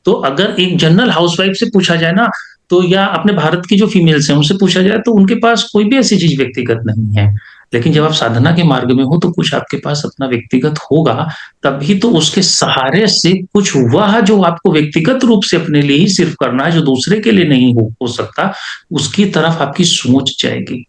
तो अगर एक जनरल हाउसवाइफ से पूछा जाए ना, तो या अपने भारत की जो फीमेल्स हैं उनसे पूछा जाए, तो उनके पास कोई भी ऐसी चीज व्यक्तिगत नहीं है। लेकिन जब आप साधना के मार्ग में हो तो कुछ आपके पास अपना व्यक्तिगत होगा, तभी तो उसके सहारे से कुछ वह जो आपको व्यक्तिगत रूप से अपने लिए ही सिर्फ करना है, जो दूसरे के लिए नहीं हो सकता, उसकी तरफ आपकी सोच जाएगी।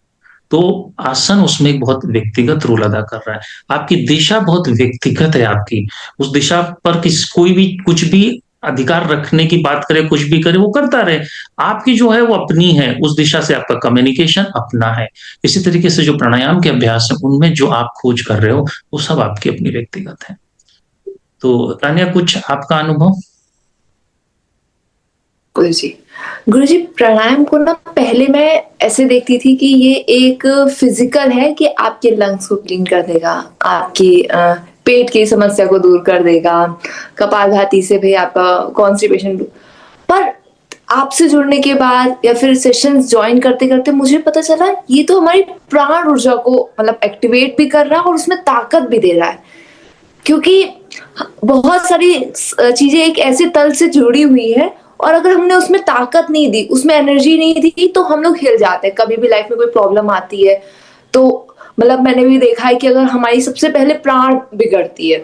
तो आसन उसमें एक बहुत व्यक्तिगत रोल अदा कर रहा है। आपकी दिशा बहुत व्यक्तिगत है आपकी, उस दिशा पर कोई भी कुछ भी अधिकार रखने की बात करे, कुछ भी करे, वो करता रहे। आपकी जो है वो अपनी है, उस दिशा से आपका कम्युनिकेशन अपना है। इसी तरीके से जो प्राणायाम के अभ्यास है, उनमें जो आप खोज कर रहे हो वो सब आपकी अपनी व्यक्तिगत है। तो तानिया, कुछ आपका अनुभव?
गुरुजी, प्राणायाम को ना पहले मैं ऐसे देखती थी कि ये एक फिजिकल है कि आपके लंग्स को क्लीन कर देगा, आपकी पेट की समस्या को दूर कर देगा, कपालभाति से भी आपका कॉन्स्टिपेशन। पर आपसे जुड़ने के बाद या फिर सेशंस ज्वाइन करते करते मुझे पता चला ये तो हमारी प्राण ऊर्जा को मतलब एक्टिवेट भी कर रहा है और उसमें ताकत भी दे रहा है, क्योंकि बहुत सारी चीजें एक ऐसे तल से जुड़ी हुई है और अगर हमने उसमें ताकत नहीं दी, उसमें एनर्जी नहीं दी, तो हम लोग हिल जाते हैं। कभी भी लाइफ में कोई प्रॉब्लम आती है तो मतलब मैंने भी देखा है कि अगर हमारी सबसे पहले प्राण बिगड़ती है,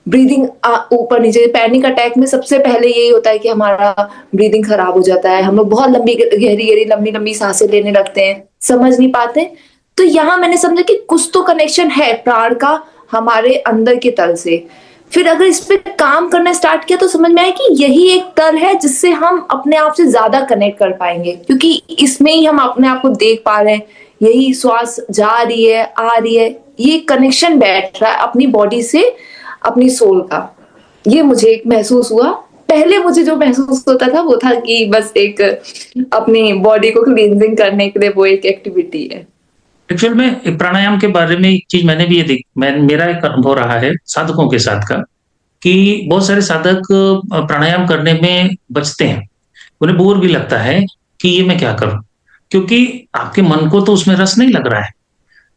ब्रीदिंग ऊपर नीचे, पैनिक अटैक में सबसे पहले यही होता है कि हमारा ब्रीदिंग खराब हो जाता है, हम लोग बहुत लंबी गहरी गहरी लंबी लंबी सांसें लेने लगते हैं, समझ नहीं पाते। तो यहाँ मैंने समझा कि कुछ तो कनेक्शन है प्राण का हमारे अंदर के तल से। फिर अगर इस पे काम करना स्टार्ट किया तो समझ में आया कि यही एक तल है जिससे हम अपने आप से ज्यादा कनेक्ट कर पाएंगे, क्योंकि इसमें ही हम अपने आप को देख पा रहे हैं, यही श्वास जा रही है आ रही है, ये कनेक्शन बैठ रहा है अपनी बॉडी से अपनी सोल का। ये मुझे एक महसूस हुआ। पहले मुझे जो महसूस होता था वो था कि बस एक अपनी बॉडी को क्लींजिंग करने के लिए वो एक एक्टिविटी है।
एक्चुअल में प्राणायाम के बारे में एक चीज मैंने भी ये मेरा एक अनुभव रहा है साधकों के साथ का, कि बहुत सारे साधक प्राणायाम करने में बचते हैं, उन्हें बोर भी लगता है कि ये मैं क्या करूं, क्योंकि आपके मन को तो उसमें रस नहीं लग रहा है।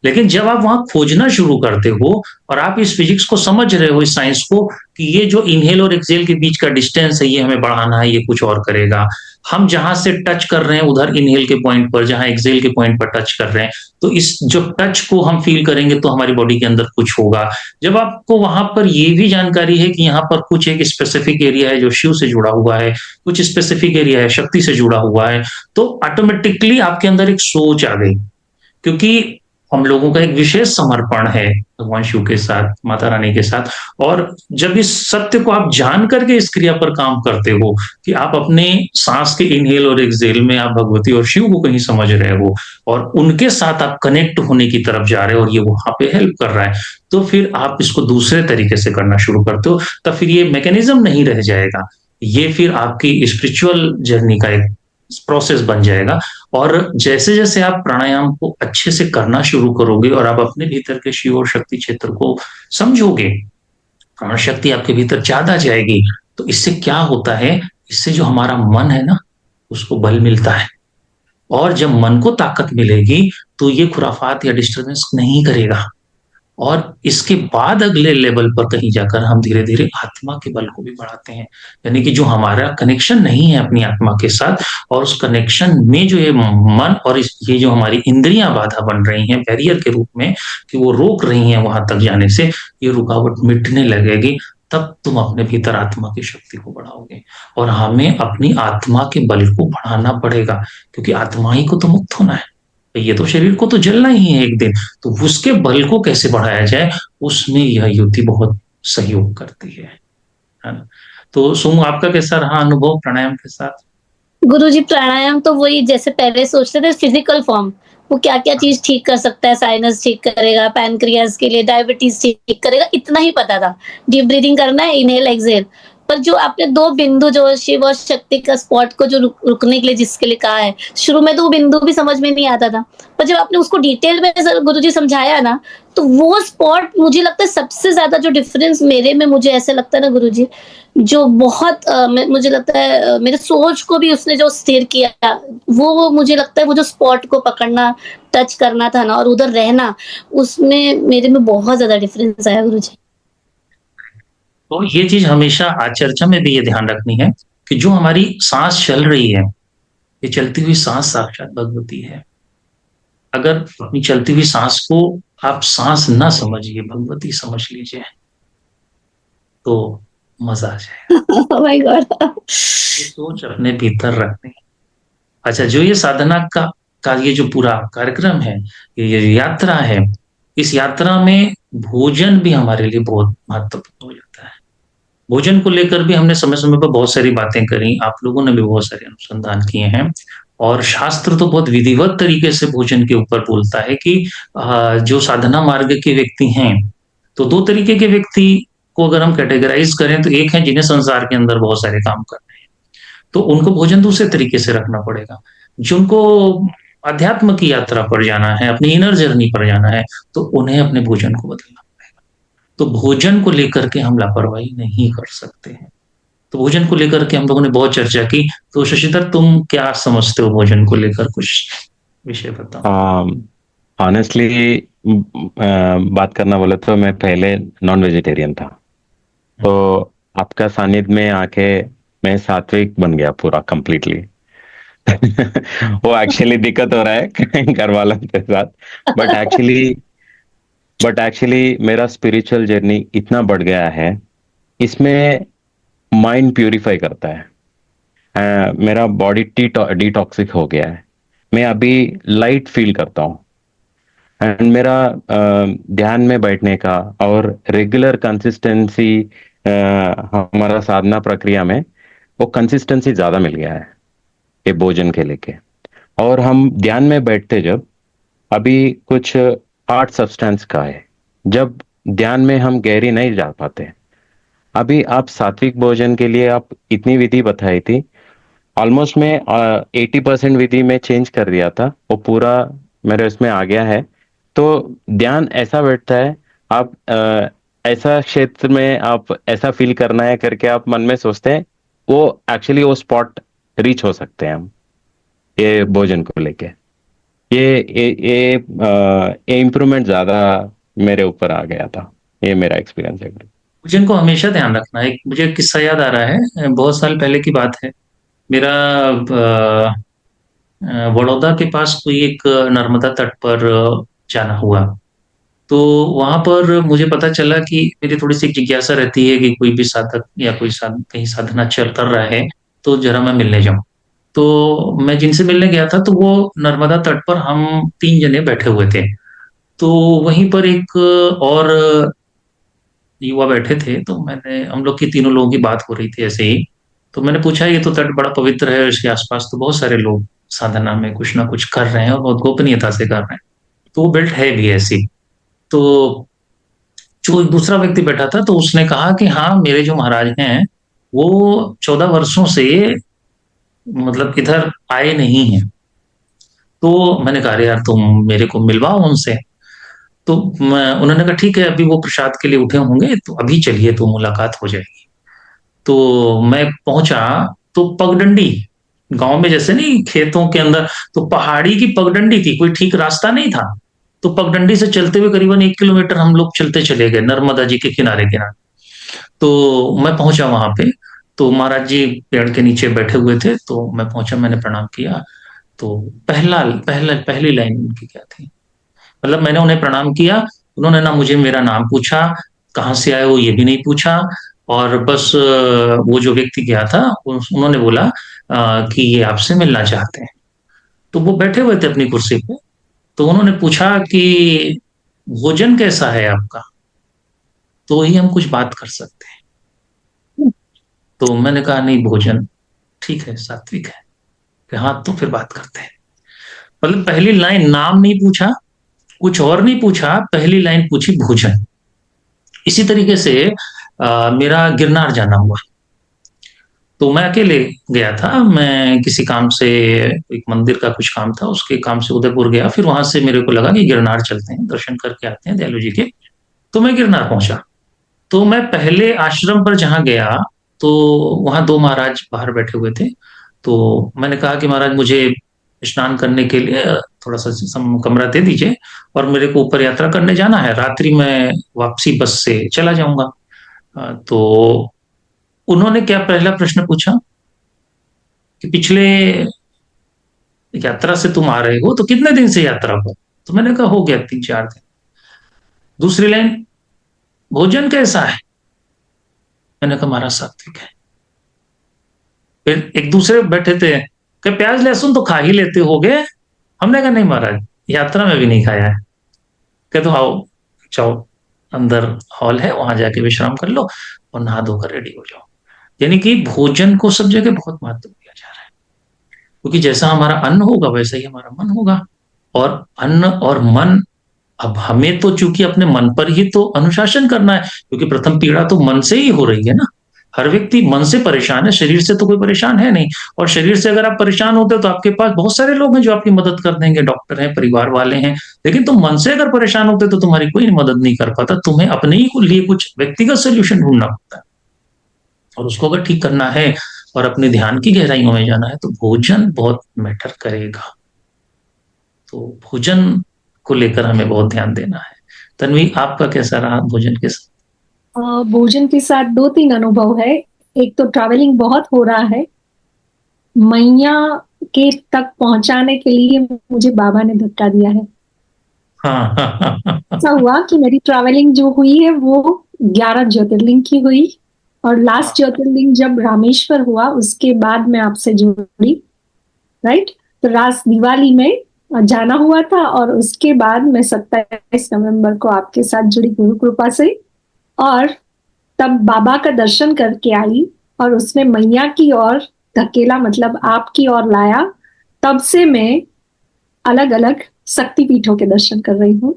लेकिन जब आप वहां खोजना शुरू करते हो और आप इस फिजिक्स को समझ रहे हो, इस साइंस को, कि ये जो इनहेल और एक्सहेल के बीच का डिस्टेंस है ये हमें बढ़ाना है, ये कुछ और करेगा, हम जहां से टच कर रहे हैं उधर इनहेल के पॉइंट पर, जहां एक्सहेल के पॉइंट पर टच कर रहे हैं, तो इस जो टच को हम फील करेंगे तो हमारी बॉडी के अंदर कुछ होगा। जब आपको वहां पर ये भी जानकारी है कि यहाँ पर कुछ एक स्पेसिफिक एरिया है जो शिव से जुड़ा हुआ है, कुछ स्पेसिफिक एरिया है शक्ति से जुड़ा हुआ है, तो ऑटोमेटिकली आपके अंदर एक सोच आ गई, क्योंकि हम लोगों का एक विशेष समर्पण है भगवान शिव के साथ, माता रानी के साथ। और जब इस सत्य को आप जान करके इस क्रिया पर काम करते हो कि आप अपने सांस के इनहेल और एक्सहेल में आप भगवती और शिव को कहीं समझ रहे हो और उनके साथ आप कनेक्ट होने की तरफ जा रहे हो और ये वहां पे हेल्प कर रहा है, तो फिर आप इसको दूसरे तरीके से करना शुरू करते हो, तब फिर ये मैकेनिज्म नहीं रह जाएगा, ये फिर आपकी स्पिरिचुअल जर्नी का एक प्रोसेस बन जाएगा। और जैसे जैसे आप प्राणायाम को अच्छे से करना शुरू करोगे और आप अपने भीतर के शिव और शक्ति क्षेत्र को समझोगे, प्राण शक्ति आपके भीतर ज्यादा जाएगी, तो इससे क्या होता है, इससे जो हमारा मन है ना उसको बल मिलता है, और जब मन को ताकत मिलेगी तो ये खुराफात या डिस्टर्बेंस नहीं करेगा। और इसके बाद अगले लेवल पर कहीं जाकर हम धीरे धीरे आत्मा के बल को भी बढ़ाते हैं, यानी कि जो हमारा कनेक्शन नहीं है अपनी आत्मा के साथ, और उस कनेक्शन में जो ये मन और ये जो हमारी इंद्रियां बाधा बन रही हैं बैरियर के रूप में, कि वो रोक रही हैं वहां तक जाने से, ये रुकावट मिटने लगेगी, तब तुम अपने भीतर आत्मा की शक्ति को बढ़ाओगे। और हमें अपनी आत्मा के बल को बढ़ाना पड़ेगा, क्योंकि आत्मा ही को तो मुक्त होना है, ये तो शरीर को तो जलना ही है एक दिन, तो उसके बल को कैसे बढ़ाया जाए, उसमें यह युक्ति बहुत सहयोग करती है ना। तो सुमो, आपका कैसा रहा अनुभव प्राणायाम के साथ?
गुरुजी प्राणायाम तो वही जैसे पहले सोचते थे फिजिकल फॉर्म, वो क्या क्या चीज ठीक कर सकता है, साइनस ठीक करेगा, पैनक्रियाज के लिए, डायबिटीज ठीक करेगा, इतना ही पता था। डीप ब्रीदिंग करना है, इनहेल एक्सहेल। पर जो आपने दो बिंदु जो शिव और शक्ति का स्पॉट को जो रुकने के लिए जिसके लिए कहा है, शुरू में तो वो बिंदु भी समझ में नहीं आता था, पर जब आपने उसको डिटेल में गुरुजी समझाया ना, तो वो स्पॉट मुझे लगता है सबसे ज्यादा जो डिफरेंस मेरे में, मुझे ऐसे लगता है ना गुरुजी, जो बहुत मुझे लगता है मेरे सोच को भी उसने जो स्थिर किया, वो मुझे लगता है वो जो स्पॉट को पकड़ना, टच करना था ना और उधर रहना, उसमें मेरे में बहुत ज्यादा डिफरेंस आया गुरुजी।
तो ये चीज हमेशा आज चर्चा में भी ये ध्यान रखनी है कि जो हमारी सांस चल रही है, ये चलती हुई सांस साक्षात भगवती है। अगर अपनी चलती हुई सांस को आप सांस ना समझिए, भगवती समझ लीजिए, तो मजा आ जाएगा।
Oh my God.
ये सोच अपने भीतर रखनी। अच्छा, जो ये साधना का ये जो पूरा कार्यक्रम है, ये यात्रा है, इस यात्रा में भोजन भी हमारे लिए बहुत महत्वपूर्ण हो जाता है। भोजन को लेकर भी हमने समय समय पर बहुत सारी बातें करी, आप लोगों ने भी बहुत सारे अनुसंधान किए हैं, और शास्त्र तो बहुत विधिवत तरीके से भोजन के ऊपर बोलता है कि जो साधना मार्ग के व्यक्ति हैं, तो दो तरीके के व्यक्ति को अगर हम कैटेगराइज करें, तो एक है जिन्हें संसार के अंदर बहुत सारे काम करने हैं, तो उनको भोजन दूसरे तरीके से रखना पड़ेगा। जिनको अध्यात्म की यात्रा पर जाना है, अपनी इनर जर्नी पर जाना है, तो उन्हें अपने भोजन को बदलना पड़ेगा। तो भोजन को लेकर के हम लापरवाही नहीं कर सकते हैं। तो भोजन को लेकर के हम लोगों ने बहुत चर्चा की। तो शशिधर, तुम क्या समझते हो भोजन को लेकर, कुछ विषय बताओ।
ऑनेस्टली बात करना बोले तो मैं पहले नॉन वेजिटेरियन था, तो आपका सानिध्य में आके मैं सात्विक बन गया पूरा कंप्लीटली। वो एक्चुअली दिक्कत हो रहा है घर वालों के साथ, बट एक्चुअली मेरा स्पिरिचुअल जर्नी इतना बढ़ गया है, इसमें माइंड प्यूरिफाई करता है। मेरा बॉडी डिटॉक्सिक हो गया है, मैं अभी लाइट फील करता हूँ। एंड मेरा ध्यान में बैठने का और रेगुलर कंसिस्टेंसी हमारा साधना प्रक्रिया में वो कंसिस्टेंसी ज्यादा मिल गया है ये भोजन के लेके। और हम ध्यान में बैठते जब, अभी कुछ 8 सब्सटेंस का है, जब ध्यान में हम गहरी नहीं जा पाते। अभी आप सात्विक भोजन के लिए आप इतनी विधि बताई थी, ऑलमोस्ट मैं 80% विधि में चेंज कर दिया था, वो पूरा मेरे उसमें आ गया है। तो ध्यान ऐसा बैठता है, आप ऐसा क्षेत्र में आप ऐसा फील करना है करके आप मन में सोचते हैं, वो एक्चुअली वो स्पॉट रीच हो सकते हैं हम ये भोजन को लेके। ये इम्प्रूवमेंट ज्यादा मेरे ऊपर आ गया था, ये मेरा एक्सपीरियंस है।
भोजन को हमेशा ध्यान रखना है। मुझे एक किस्सा याद आ रहा है, बहुत साल पहले की बात है। मेरा बड़ौदा के पास कोई एक नर्मदा तट पर जाना हुआ। तो वहां पर मुझे पता चला कि मेरी थोड़ी सी जिज्ञासा रहती है कि कोई भी साधक या कोई कहीं साधना चल कर रहा है तो जरा मैं मिलने जाऊं। तो मैं जिनसे मिलने गया था, तो वो नर्मदा तट पर हम 3 जने बैठे हुए थे। तो वहीं पर एक और युवा बैठे थे। तो हम लोग की तीनों लोगों की बात हो रही थी ऐसे ही। तो मैंने पूछा, ये तो तट बड़ा पवित्र है, इसके आसपास तो बहुत सारे लोग साधना में कुछ ना कुछ कर रहे हैं और बहुत गोपनीयता से कर रहे हैं, तो वो बेल्ट है भी ऐसी। तो जो एक दूसरा व्यक्ति बैठा था, तो उसने कहा कि हाँ, मेरे जो महाराज हैं वो 14 वर्षों से मतलब इधर आए नहीं हैं। तो मैंने कहा, अरे यार, तुम मेरे को मिलवाओ उनसे। तो उन्होंने कहा, ठीक है, अभी वो प्रसाद के लिए उठे होंगे, तो अभी चलिए, तो मुलाकात हो जाएगी। तो मैं पहुंचा, तो पगडंडी, गांव में जैसे नहीं खेतों के अंदर, तो पहाड़ी की पगडंडी थी, कोई ठीक रास्ता नहीं था। तो पगडंडी से चलते हुए करीबन 1 किलोमीटर हम लोग चलते चले गए, नर्मदा जी के किनारे किनारे। तो मैं पहुंचा वहां पे, तो महाराज जी पेड़ के नीचे बैठे हुए थे। तो मैं पहुंचा, मैंने प्रणाम किया। तो पहला पहला पहली लाइन उनकी क्या थी, मतलब मैंने उन्हें प्रणाम किया, उन्होंने ना मुझे मेरा नाम पूछा, कहाँ से आए हो ये भी नहीं पूछा। और बस वो जो व्यक्ति गया था, उन्होंने बोला कि ये आपसे मिलना चाहते हैं। तो वो बैठे हुए थे अपनी कुर्सी पे। तो उन्होंने पूछा कि भोजन कैसा है आपका, तो ही हम कुछ बात कर सकते हैं। तो मैंने कहा, नहीं, भोजन ठीक है, सात्विक है। कि हाँ, तो फिर बात करते हैं। मतलब पहली लाइन नाम नहीं पूछा, कुछ और नहीं पूछा, पहली लाइन पूछी भोजन। इसी तरीके से मेरा गिरनार जाना हुआ। तो मैं अकेले गया था, मैं किसी काम से, एक मंदिर का कुछ काम था, उसके काम से उदयपुर गया। फिर वहां से मेरे को लगा कि गिरनार चलते हैं, दर्शन करके आते हैं दयालु जी के। तो मैं गिरनार पहुंचा। तो मैं पहले आश्रम पर जहां गया, तो वहां 2 महाराज बाहर बैठे हुए थे। तो मैंने कहा कि महाराज, मुझे स्नान करने के लिए थोड़ा सा कमरा दे दीजिए, और मेरे को ऊपर यात्रा करने जाना है, रात्रि में वापसी बस से चला जाऊंगा। तो उन्होंने क्या पहला प्रश्न पूछा कि पिछले यात्रा से तुम आ रहे हो, तो कितने दिन से यात्रा पर। तो मैंने कहा, हो गया 3-4 दिन। दूसरी लाइन, भोजन कैसा है। मैंने कहा, हमारा सात्विक है। फिर एक दूसरे बैठे थे, कि प्याज लहसुन तो खा ही लेते होगे। हमने कहा, नहीं महाराज, यात्रा में भी नहीं खाया है। कहते, तो आओ, जाओ, अंदर हॉल है, वहां जाके विश्राम कर लो और नहा धोकर रेडी हो जाओ। यानी कि भोजन को सब जगह बहुत महत्व दिया जा रहा है, क्योंकि जैसा हमारा अन्न होगा वैसा ही हमारा मन होगा। और अन्न और मन, अब हमें तो चूंकि अपने मन पर ही तो अनुशासन करना है, क्योंकि प्रथम पीड़ा तो मन से ही हो रही है ना। हर व्यक्ति मन से परेशान है, शरीर से तो कोई परेशान है नहीं। और शरीर से अगर आप परेशान होते हो, तो आपके पास बहुत सारे लोग हैं जो आपकी मदद कर देंगे, डॉक्टर हैं, परिवार वाले हैं। लेकिन तुम मन से अगर परेशान होते तो तुम्हारी कोई मदद नहीं कर पाता, तुम्हें अपने ही लिए कुछ व्यक्तिगत सोल्यूशन ढूंढना पड़ता है। और उसको अगर ठीक करना है और अपने ध्यान की गहराइयों में जाना है तो भोजन बहुत मैटर करेगा। तो भोजन को लेकर हमें बहुत ध्यान देना है। तन्वी, आपका कैसा रहा भोजन के साथ?
भोजन के साथ दो तीन अनुभव है। एक तो ट्रैवलिंग बहुत हो रहा है, मैया के तक पहुंचाने के लिए मुझे बाबा ने धक्का दिया है।
हाँ।
ऐसा हुआ कि मेरी ट्रैवलिंग जो हुई है वो 11 ज्योतिर्लिंग की हुई, और लास्ट ज्योतिर्लिंग जब रामेश्वर हुआ उसके बाद मैं आपसे जुड़ी, राइट। तो लास्ट दिवाली में जाना हुआ था, और उसके बाद मैं 27 नवंबर को आपके साथ जुड़ी गुरु कृपा से, और तब बाबा का दर्शन करके आई, और उसने मैया की ओर धकेला, मतलब आपकी ओर लाया। तब से मैं अलग अलग शक्तिपीठों के दर्शन कर रही हूँ।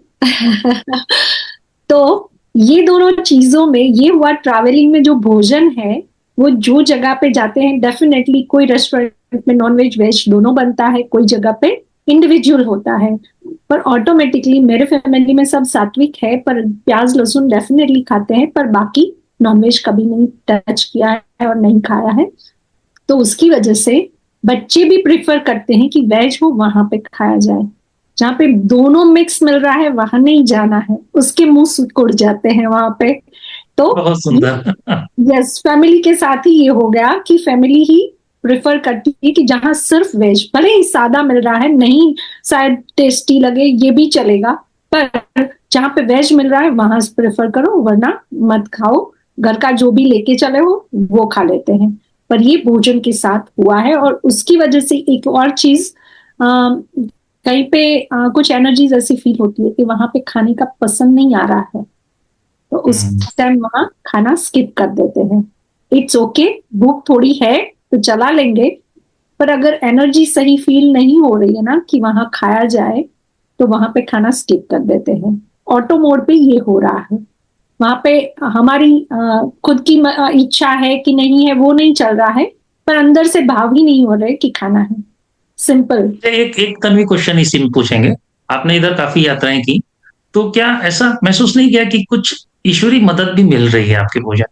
तो ये दोनों चीजों में ये हुआ। ट्रैवलिंग में जो भोजन है वो जो जगह पे जाते हैं, डेफिनेटली कोई रेस्टोरेंट में नॉन वेज वेज दोनों बनता है, कोई जगह पे इंडिविजुअल होता है, पर ऑटोमेटिकली मेरे फैमिली में सब सात्विक है, पर प्याज लहसुन डेफिनेटली खाते हैं, पर बाकी नॉनवेज कभी नहीं टच किया है और नहीं खाया है। तो उसकी वजह से बच्चे भी प्रिफर करते हैं कि वेज हो वहां पे खाया जाए। जहाँ पे दोनों मिक्स मिल रहा है वहां नहीं जाना है, उसके मुंह सिकुड़ जाते हैं वहां पे। तो
बहुत सुंदर।
यस, फैमिली के साथ ही ये हो गया कि फैमिली ही प्रेफर करती है कि जहां सिर्फ वेज, भले ही सादा मिल रहा है, नहीं शायद टेस्टी लगे ये भी चलेगा, पर जहां पे वेज मिल रहा है वहां प्रेफर करो, वरना मत खाओ। घर का जो भी लेके चले हो वो खा लेते हैं। पर ये भोजन के साथ हुआ है, और उसकी वजह से एक और चीज, कहीं पे कुछ एनर्जीज ऐसी फील होती है कि वहां पे खाने का पसंद नहीं आ रहा है, तो उस टाइम वहां खाना स्किप कर देते हैं। इट्स ओके, भूख थोड़ी है तो चला लेंगे, पर अगर एनर्जी सही फील नहीं हो रही है ना कि वहां खाया जाए, तो वहां पे खाना स्किप कर देते हैं। ऑटो मोड पे ये हो रहा है। वहां पे हमारी खुद की इच्छा है कि नहीं है वो नहीं चल रहा है, पर अंदर से भाव ही नहीं हो रहे कि खाना है। सिंपल।
एक एक तन्वी क्वेश्चन इसी में पूछेंगे। आपने इधर काफी यात्राएं की, तो क्या ऐसा महसूस नहीं किया कि कुछ ईश्वरी मदद भी मिल रही है आपके भोजन?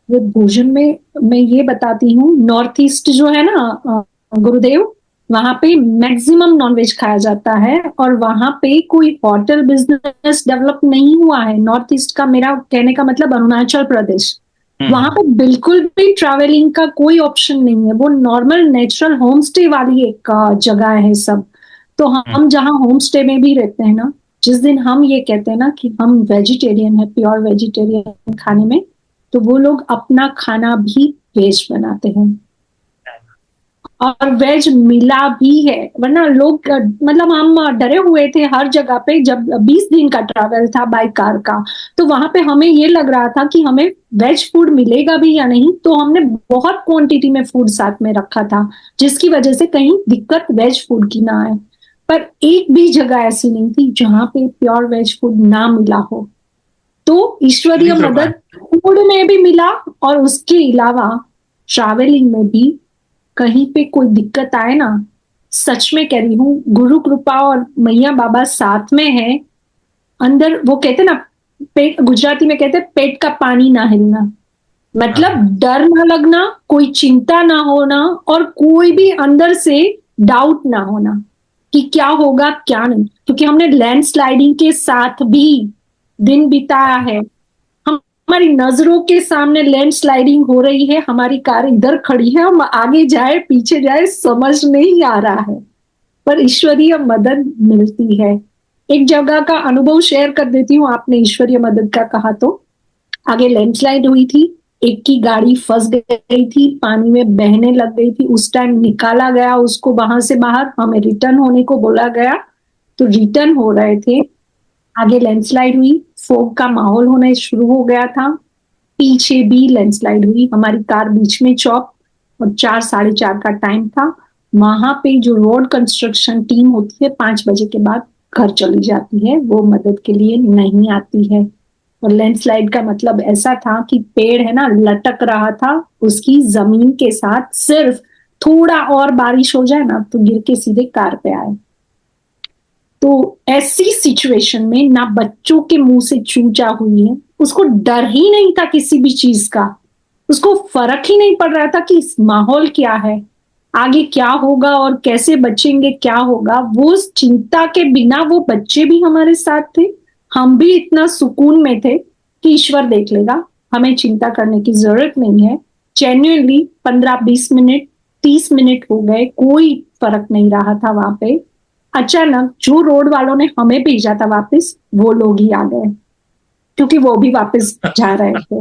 वो भोजन में मैं ये बताती हूँ, नॉर्थ ईस्ट जो है ना गुरुदेव, वहां पे मैक्सिमम नॉनवेज खाया जाता है, और वहां पे कोई होटल बिजनेस डेवलप नहीं हुआ है। नॉर्थ ईस्ट का, मेरा कहने का मतलब अरुणाचल प्रदेश, वहां पे बिल्कुल भी ट्रैवलिंग का कोई ऑप्शन नहीं है। वो नॉर्मल नेचुरल होम स्टे वाली एक जगह है सब। तो हम जहाँ होम स्टे में भी रहते हैं ना, जिस दिन हम ये कहते हैं ना कि हम वेजिटेरियन है, प्योर वेजिटेरियन खाने में, तो वो लोग अपना खाना भी वेज बनाते हैं, और वेज मिला भी है। वरना लोग मतलब हम डरे हुए थे हर जगह पे, जब 20 दिन का ट्रैवल था बाय कार का, तो वहां पे हमें ये लग रहा था कि हमें वेज फूड मिलेगा भी या नहीं, तो हमने बहुत क्वांटिटी में फूड साथ में रखा था, जिसकी वजह से कहीं दिक्कत वेज फूड की ना आए। पर एक भी जगह ऐसी नहीं थी जहां पे प्योर वेज फूड ना मिला हो। तो ईश्वरीय मदद फूड में भी मिला, और उसके अलावा ट्रैवलिंग में भी कहीं पे कोई दिक्कत आए ना, सच में कह रही हूँ, गुरु कृपा और मैया बाबा साथ में है। अंदर वो कहते ना, पेट, गुजराती में कहते पेट का पानी ना हिलना, मतलब डर ना लगना, कोई चिंता ना होना, और कोई भी अंदर से डाउट ना होना कि क्या होगा क्या नहीं, क्योंकि हमने लैंडस्लाइडिंग के साथ भी दिन बिताया है। हमारी नजरों के सामने लैंडस्लाइडिंग हो रही है, हमारी कार इधर खड़ी है, हम आगे जाए पीछे जाए समझ नहीं आ रहा है, पर ईश्वरीय मदद मिलती है। एक जगह का अनुभव शेयर कर देती हूँ, आपने ईश्वरीय मदद का कहा तो। आगे लैंडस्लाइड हुई थी, एक की गाड़ी फंस गई थी, पानी में बहने लग गई थी। उस टाइम निकाला गया उसको वहां से बाहर, हमें रिटर्न होने को बोला गया, तो रिटर्न हो रहे थे। आगे लैंडस्लाइड हुई, फोग का माहौल होना शुरू हो गया था, पीछे भी लैंडस्लाइड हुई, हमारी कार बीच में चौक, और 4 साढ़े 4 का टाइम था। वहां पे जो रोड कंस्ट्रक्शन टीम होती है 5 बजे के बाद घर चली जाती है, वो मदद के लिए नहीं आती है। और लैंडस्लाइड का मतलब ऐसा था कि पेड़ है ना लटक रहा था उसकी जमीन के साथ, सिर्फ थोड़ा और बारिश हो जाए ना तो गिर के सीधे कार पे आए। तो ऐसी सिचुएशन में ना बच्चों के मुंह से चूचा हुई है, उसको डर ही नहीं था किसी भी चीज का, उसको फर्क ही नहीं पड़ रहा था कि इस माहौल क्या है, आगे क्या होगा और कैसे बचेंगे, क्या होगा। वो चिंता के बिना वो बच्चे भी हमारे साथ थे, हम भी इतना सुकून में थे कि ईश्वर देख लेगा, हमें चिंता करने की जरूरत नहीं है। जेन्युइनली 15-20 मिनट 30 मिनट हो गए, कोई फर्क नहीं रहा था वहां पे। अचानक जो रोड वालों ने हमें भेजा था वापस, वो लोग ही आ गए, क्योंकि वो भी वापस जा रहे थे,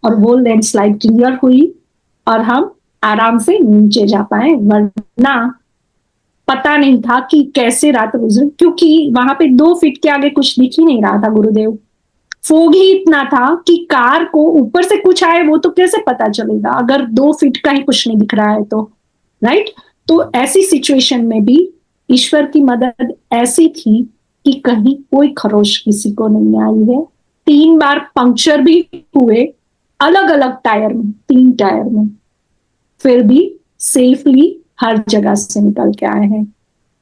और वो लैंडस्लाइड क्लियर हुई और हम आराम से नीचे जा पाए। वरना पता नहीं था कि कैसे रात गुजरी, क्योंकि वहां पे 2 फीट के आगे कुछ दिख ही नहीं रहा था गुरुदेव। फोग ही इतना था कि कार को ऊपर से कुछ आए वो तो कैसे पता चलेगा अगर 2 फीट का ही कुछ नहीं दिख रहा है तो, राइट। तो ऐसी सिचुएशन में भी ईश्वर की मदद ऐसी थी कि कहीं कोई खरोश किसी को नहीं आई है। 3 बार पंक्चर भी हुए, अलग अलग टायर में, 3 टायर में, फिर भी सेफली हर जगह से निकल के आए हैं।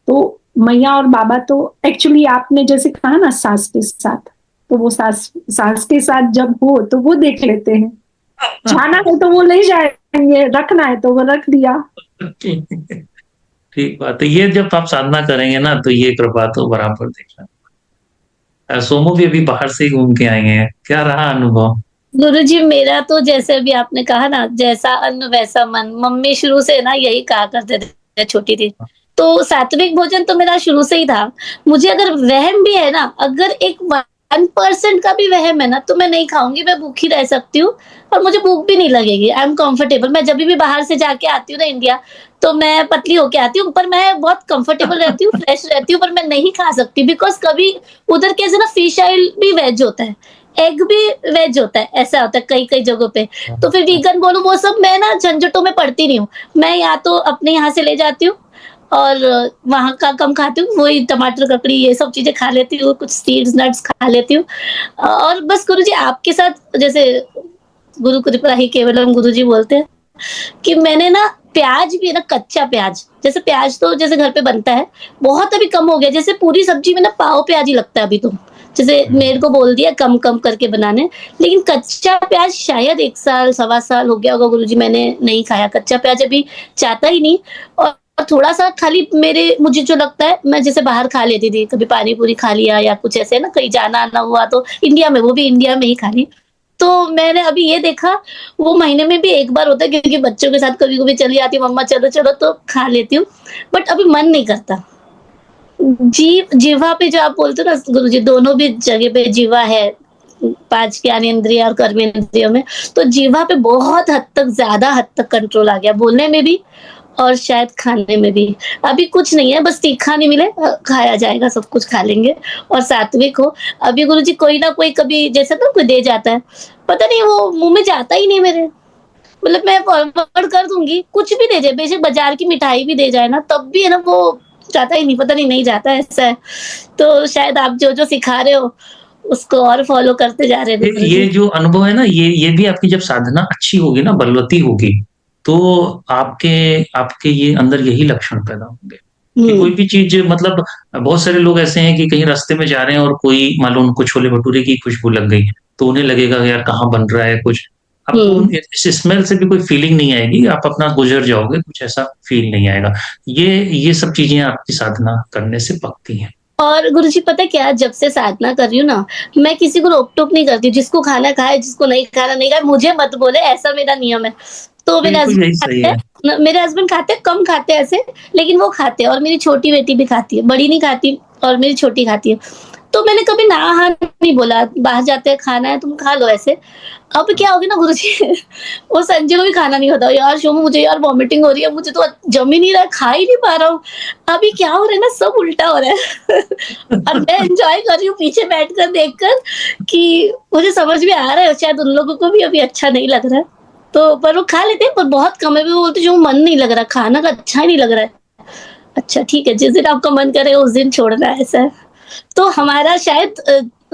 तो मैया और बाबा तो एक्चुअली आपने जैसे कहा ना सास के साथ, तो वो सास के साथ जब हो तो वो देख लेते हैं, जाना है तो वो ले जाएंगे, रखना है तो वो रख दिया।
ठीक बात। तो ये जब आप साधना करेंगे ना तो ये कृपा तो बराबर देखना। सोमो भी अभी बाहर से ही घूम के आए हैं, क्या रहा अनुभव?
गुरुजी मेरा तो जैसे अभी आपने कहा ना, जैसा अन्न वैसा मन, मम्मी शुरू से ना यही कहा करते थे, छोटी थी तो सात्विक भोजन तो मेरा शुरू से ही था। मुझे अगर वहम भी है ना, अगर एक 1% का भी वहम है ना, तो मैं नहीं खाऊंगी, मैं भूखी रह सकती हूँ और मुझे भूख भी नहीं लगेगी। I am comfortable. मैं जब भी बाहर से जाके आती हूँ ना इंडिया, तो मैं पतली होके आती हूँ, पर मैं बहुत कंफर्टेबल रहती हूँ, फ्रेश रहती हूँ, पर मैं नहीं खा सकती बिकॉज कभी उधर कैसे ना फिश ऑयल भी वेज होता है, एग भी वेज होता है, ऐसा होता है कई कई जगहों पे। तो फिर वीगन बोलो वो सब, मैं ना झंझटों में पड़ती नहीं हूँ। मैं या तो अपने यहाँ से ले जाती हूँ और वहां का कम खाती हूँ, वही टमाटर ककड़ी ये सब चीजें खा लेती हूँ, कुछ सीड्स नट्स खा लेती हूँ। और बस गुरुजी आपके साथ जैसे गुरु कृपा ही केवलम गुरुजी बोलते हैं कि मैंने ना प्याज भी है ना, कच्चा प्याज, जैसे प्याज तो जैसे घर पे बनता है, बहुत अभी कम हो गया। जैसे पूरी सब्जी में ना पाव प्याज ही लगता है अभी तो, जैसे मेरे को बोल दिया कम कम करके बनाने। लेकिन कच्चा प्याज शायद 1 साल 1.25 साल हो गया होगा गुरुजी, मैंने नहीं खाया कच्चा प्याज, अभी चाहता ही नहीं। और थोड़ा सा खाली मुझे जो लगता है, मैं जैसे बाहर खा लेती थी, कभी पानी पूरी खा लिया या कुछ ऐसे ना, कहीं जाना आना हुआ तो इंडिया में, वो भी इंडिया में ही खा ली। तो मैंने अभी ये देखा, वो महीने में भी 1 बार होता है, क्योंकि बच्चों के साथ कभी कभी चली आती हूँ, मम्मा चलो चलो तो खा लेती हूँ, बट अभी मन नहीं करता। जीवा पे जो आप बोलते हो ना गुरुजी, दोनों भी जगह पे जीवा है, 5 ज्ञानेंद्रिय और कर्मेंद्रियों में। तो जीवा पे बहुत हद तक, ज्यादा हद तक कंट्रोल आ गया, बोलने में भी और शायद खाने में भी। अभी कुछ नहीं है, बस तीखा नहीं मिले, खाया जाएगा, सब कुछ खा लेंगे और सात्विक हो। अभी गुरुजी कोई ना कोई कभी जैसे ना कोई दे जाता है, पता नहीं वो मुंह में जाता ही नहीं मेरे, मतलब मैं फॉरवर्ड कर दूंगी, कुछ भी दे जाए, बेशक बाजार की मिठाई भी दे जाए ना, तब भी है ना वो जाता ही नहीं, पता नहीं जाता, ऐसा है। तो शायद आप जो जो सिखा रहे हो उसको और फॉलो करते जा रहे हैं
ये जो अनुभव है ना, ये भी आपकी जब साधना अच्छी होगी ना, बलवती होगी, तो आपके आपके ये अंदर यही लक्षण पैदा होंगे कि कोई भी चीज, मतलब बहुत सारे लोग ऐसे हैं कि कहीं रास्ते में जा रहे हैं और कोई मान लो उनको छोले भटूरे की खुशबू लग गई, तो उन्हें लगेगा यार कहाँ बन रहा है कुछ, आपको इस स्मेल से भी कोई फीलिंग नहीं आएगी, आप अपना गुजर जाओगे, कुछ ऐसा फील नहीं आएगा। ये सब चीजें आपकी साधना करने से पकती हैं।
और गुरुजी पता है क्या, जब से साधना कर रही हूँ ना, मैं किसी को रोक टोक नहीं करती, जिसको खाना खाए, जिसको नहीं खाना नहीं खाए, मुझे मत बोले, ऐसा मेरा नियम है। तो मेरे
बिल्कुल यही
हस्बैंड
सही
खाते
है।
हैं, मेरे हस्बैंड खाते हैं, कम खाते हैं ऐसे, लेकिन वो खाते हैं, और मेरी छोटी बेटी भी खाती है, बड़ी नहीं खाती और मेरी छोटी खाती है। तो मैंने कभी ना हाँ नहीं बोला, बाहर जाते हैं खाना है तुम खा लो ऐसे। अब क्या हो गया ना गुरुजी, वो संजय को भी खाना नहीं होता, यार शोमू मुझे यार वॉमिटिंग हो रही है, मुझे तो जम ही नहीं रहा है, खा ही नहीं पा रहा हूँ। अभी क्या हो रहा है ना, सब उल्टा हो रहा है और मैं एंजॉय कर रही हूँ पीछे बैठकर देखकर, कि मुझे समझ में आ रहा है शायद उन लोगों को भी अभी अच्छा नहीं लग रहा है, तो पर वो खा लेते हैं, पर बहुत कम है। वो बोलते जो मन नहीं लग रहा, खाना का अच्छा ही नहीं लग रहा है। अच्छा ठीक है, जिस दिन आपका मन करे उस दिन छोड़ना है, ऐसा है। तो हमारा शायद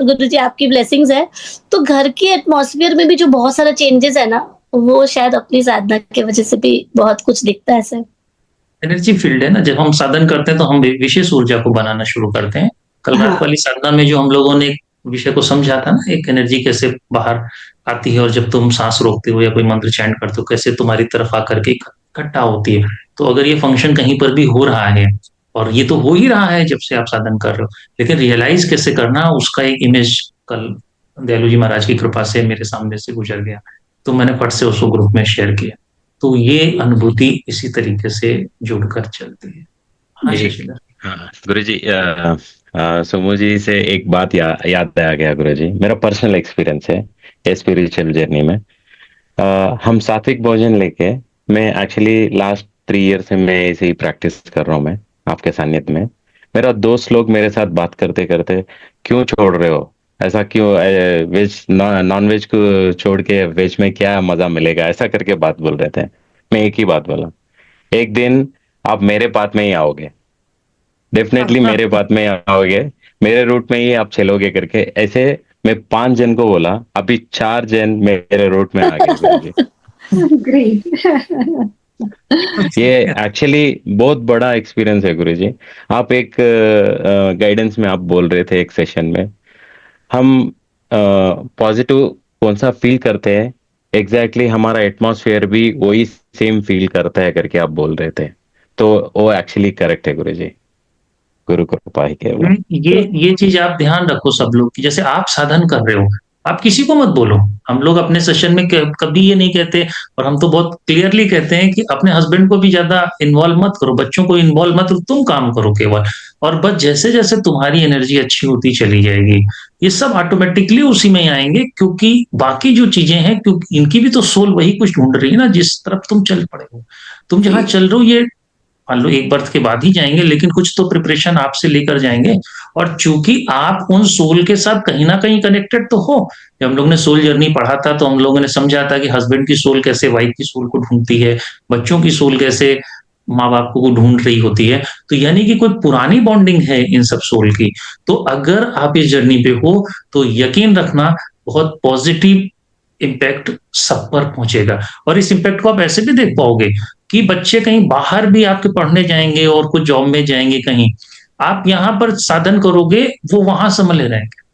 गुरुजी आपकी ब्लेसिंग्स है, तो घर के एटमॉस्फेयर में भी जो बहुत सारा चेंजेस है ना, वो शायद अपनी साधना की वजह से भी बहुत कुछ दिखता है सर।
एनर्जी फील्ड है ना, जब हम साधन करते हैं तो हम विशेष ऊर्जा को बनाना शुरू करते हैं। कल रात
हाँ।
वाली साधना में जो हम लोगों ने विषय को समझा था ना, एक एनर्जी कैसे बाहर आती है और जब तुम सांस रोकते हो या कोई मंत्र चैंट करते हो कैसे तुम्हारी तरफ आकर के इकट्ठा होती है। तो अगर ये फंक्शन कहीं पर भी हो रहा है, और ये तो हो ही रहा है जब से आप साधन कर रहे हो, लेकिन रियलाइज कैसे करना, उसका एक इमेज कल दयालु जी महाराज की कृपा से मेरे सामने से गुजर गया, तो मैंने फट से उसको ग्रुप में शेयर किया। तो ये अनुभूति इसी तरीके से जुड़कर चलती है। हाँ
एक
शशिधर।
हाँ गुरु जी, सुमो जी से एक बात याद आ गया गुरु जी, मेरा पर्सनल एक्सपीरियंस है स्पिरिचुअल जर्नी में। हम सात्विक भोजन लेके, मैं एक्चुअली लास्ट 3 ईयर से मैं ऐसे ही प्रैक्टिस कर रहा हूँ मैं आपके सानिध्य में। मेरा दोस्त लोग मेरे साथ बात करते करते, क्यों छोड़ रहे हो, ऐसा क्यों, वेज नॉन वेज को छोड़ के वेज में क्या मजा मिलेगा, ऐसा करके बात बोल रहे थे। मैं एक ही बात बोला, एक दिन आप मेरे पाथ में ही आओगे, डेफिनेटली मेरे बात में आओगे, मेरे रूट में ही आप चलोगे करके। ऐसे मैं 5 जन को बोला, अभी 4 जन मेरे रूट में आ गए गुरुजी।
ग्रेट।
ये एक्चुअली बहुत बड़ा एक्सपीरियंस है गुरुजी। आप एक गाइडेंस में आप बोल रहे थे एक सेशन में, हम पॉजिटिव कौन सा फील करते हैं, एग्जैक्टली हमारा एटमॉस्फेयर भी वही सेम फील करता है करके आप बोल रहे थे। तो वो एक्चुअली करेक्ट है गुरुजी, गुरु कृपा ही केवल।
ये चीज आप ध्यान रखो सब लोग कि जैसे आप साधन कर रहे हो, आप किसी को मत बोलो। हम लोग अपने सेशन में कभी ये नहीं कहते, और हम तो बहुत क्लियरली कहते हैं कि अपने हस्बैंड को भी ज्यादा इन्वॉल्व मत करो, बच्चों को इन्वॉल्व मत करो, तुम काम करो केवल। और बस जैसे जैसे तुम्हारी एनर्जी अच्छी होती चली जाएगी, ये सब ऑटोमेटिकली उसी में ही आएंगे, क्योंकि बाकी जो चीजें हैं, क्योंकि इनकी भी तो सोल वही कुछ ढूंढ रही है ना, जिस तरफ तुम चल पड़े हो। तुम जहां चल रहे हो, ये मान लो एक बर्थ के बाद ही जाएंगे, लेकिन कुछ तो प्रिपरेशन आपसे लेकर जाएंगे। और चूंकि आप उन सोल के साथ कहीं ना कहीं कनेक्टेड तो हो, जब हम लोग ने सोल जर्नी पढ़ा था तो हम लोगों ने समझा था कि हस्बैंड की सोल कैसे वाइफ की सोल को ढूंढती है, बच्चों की सोल कैसे माँ बाप को ढूंढ रही होती है। तो यानी कि कोई पुरानी बॉन्डिंग है इन सब सोल की। तो अगर आप इस जर्नी पे हो तो यकीन रखना बहुत पॉजिटिव इम्पैक्ट सब पर पहुंचेगा। और इस इम्पैक्ट को आप ऐसे भी देख पाओगे कि बच्चे कहीं बाहर भी आपके पढ़ने जाएंगे और कुछ जॉब में जाएंगे कहीं, आप यहाँ पर साधन करोगे वो वहां संभले रहेंगे।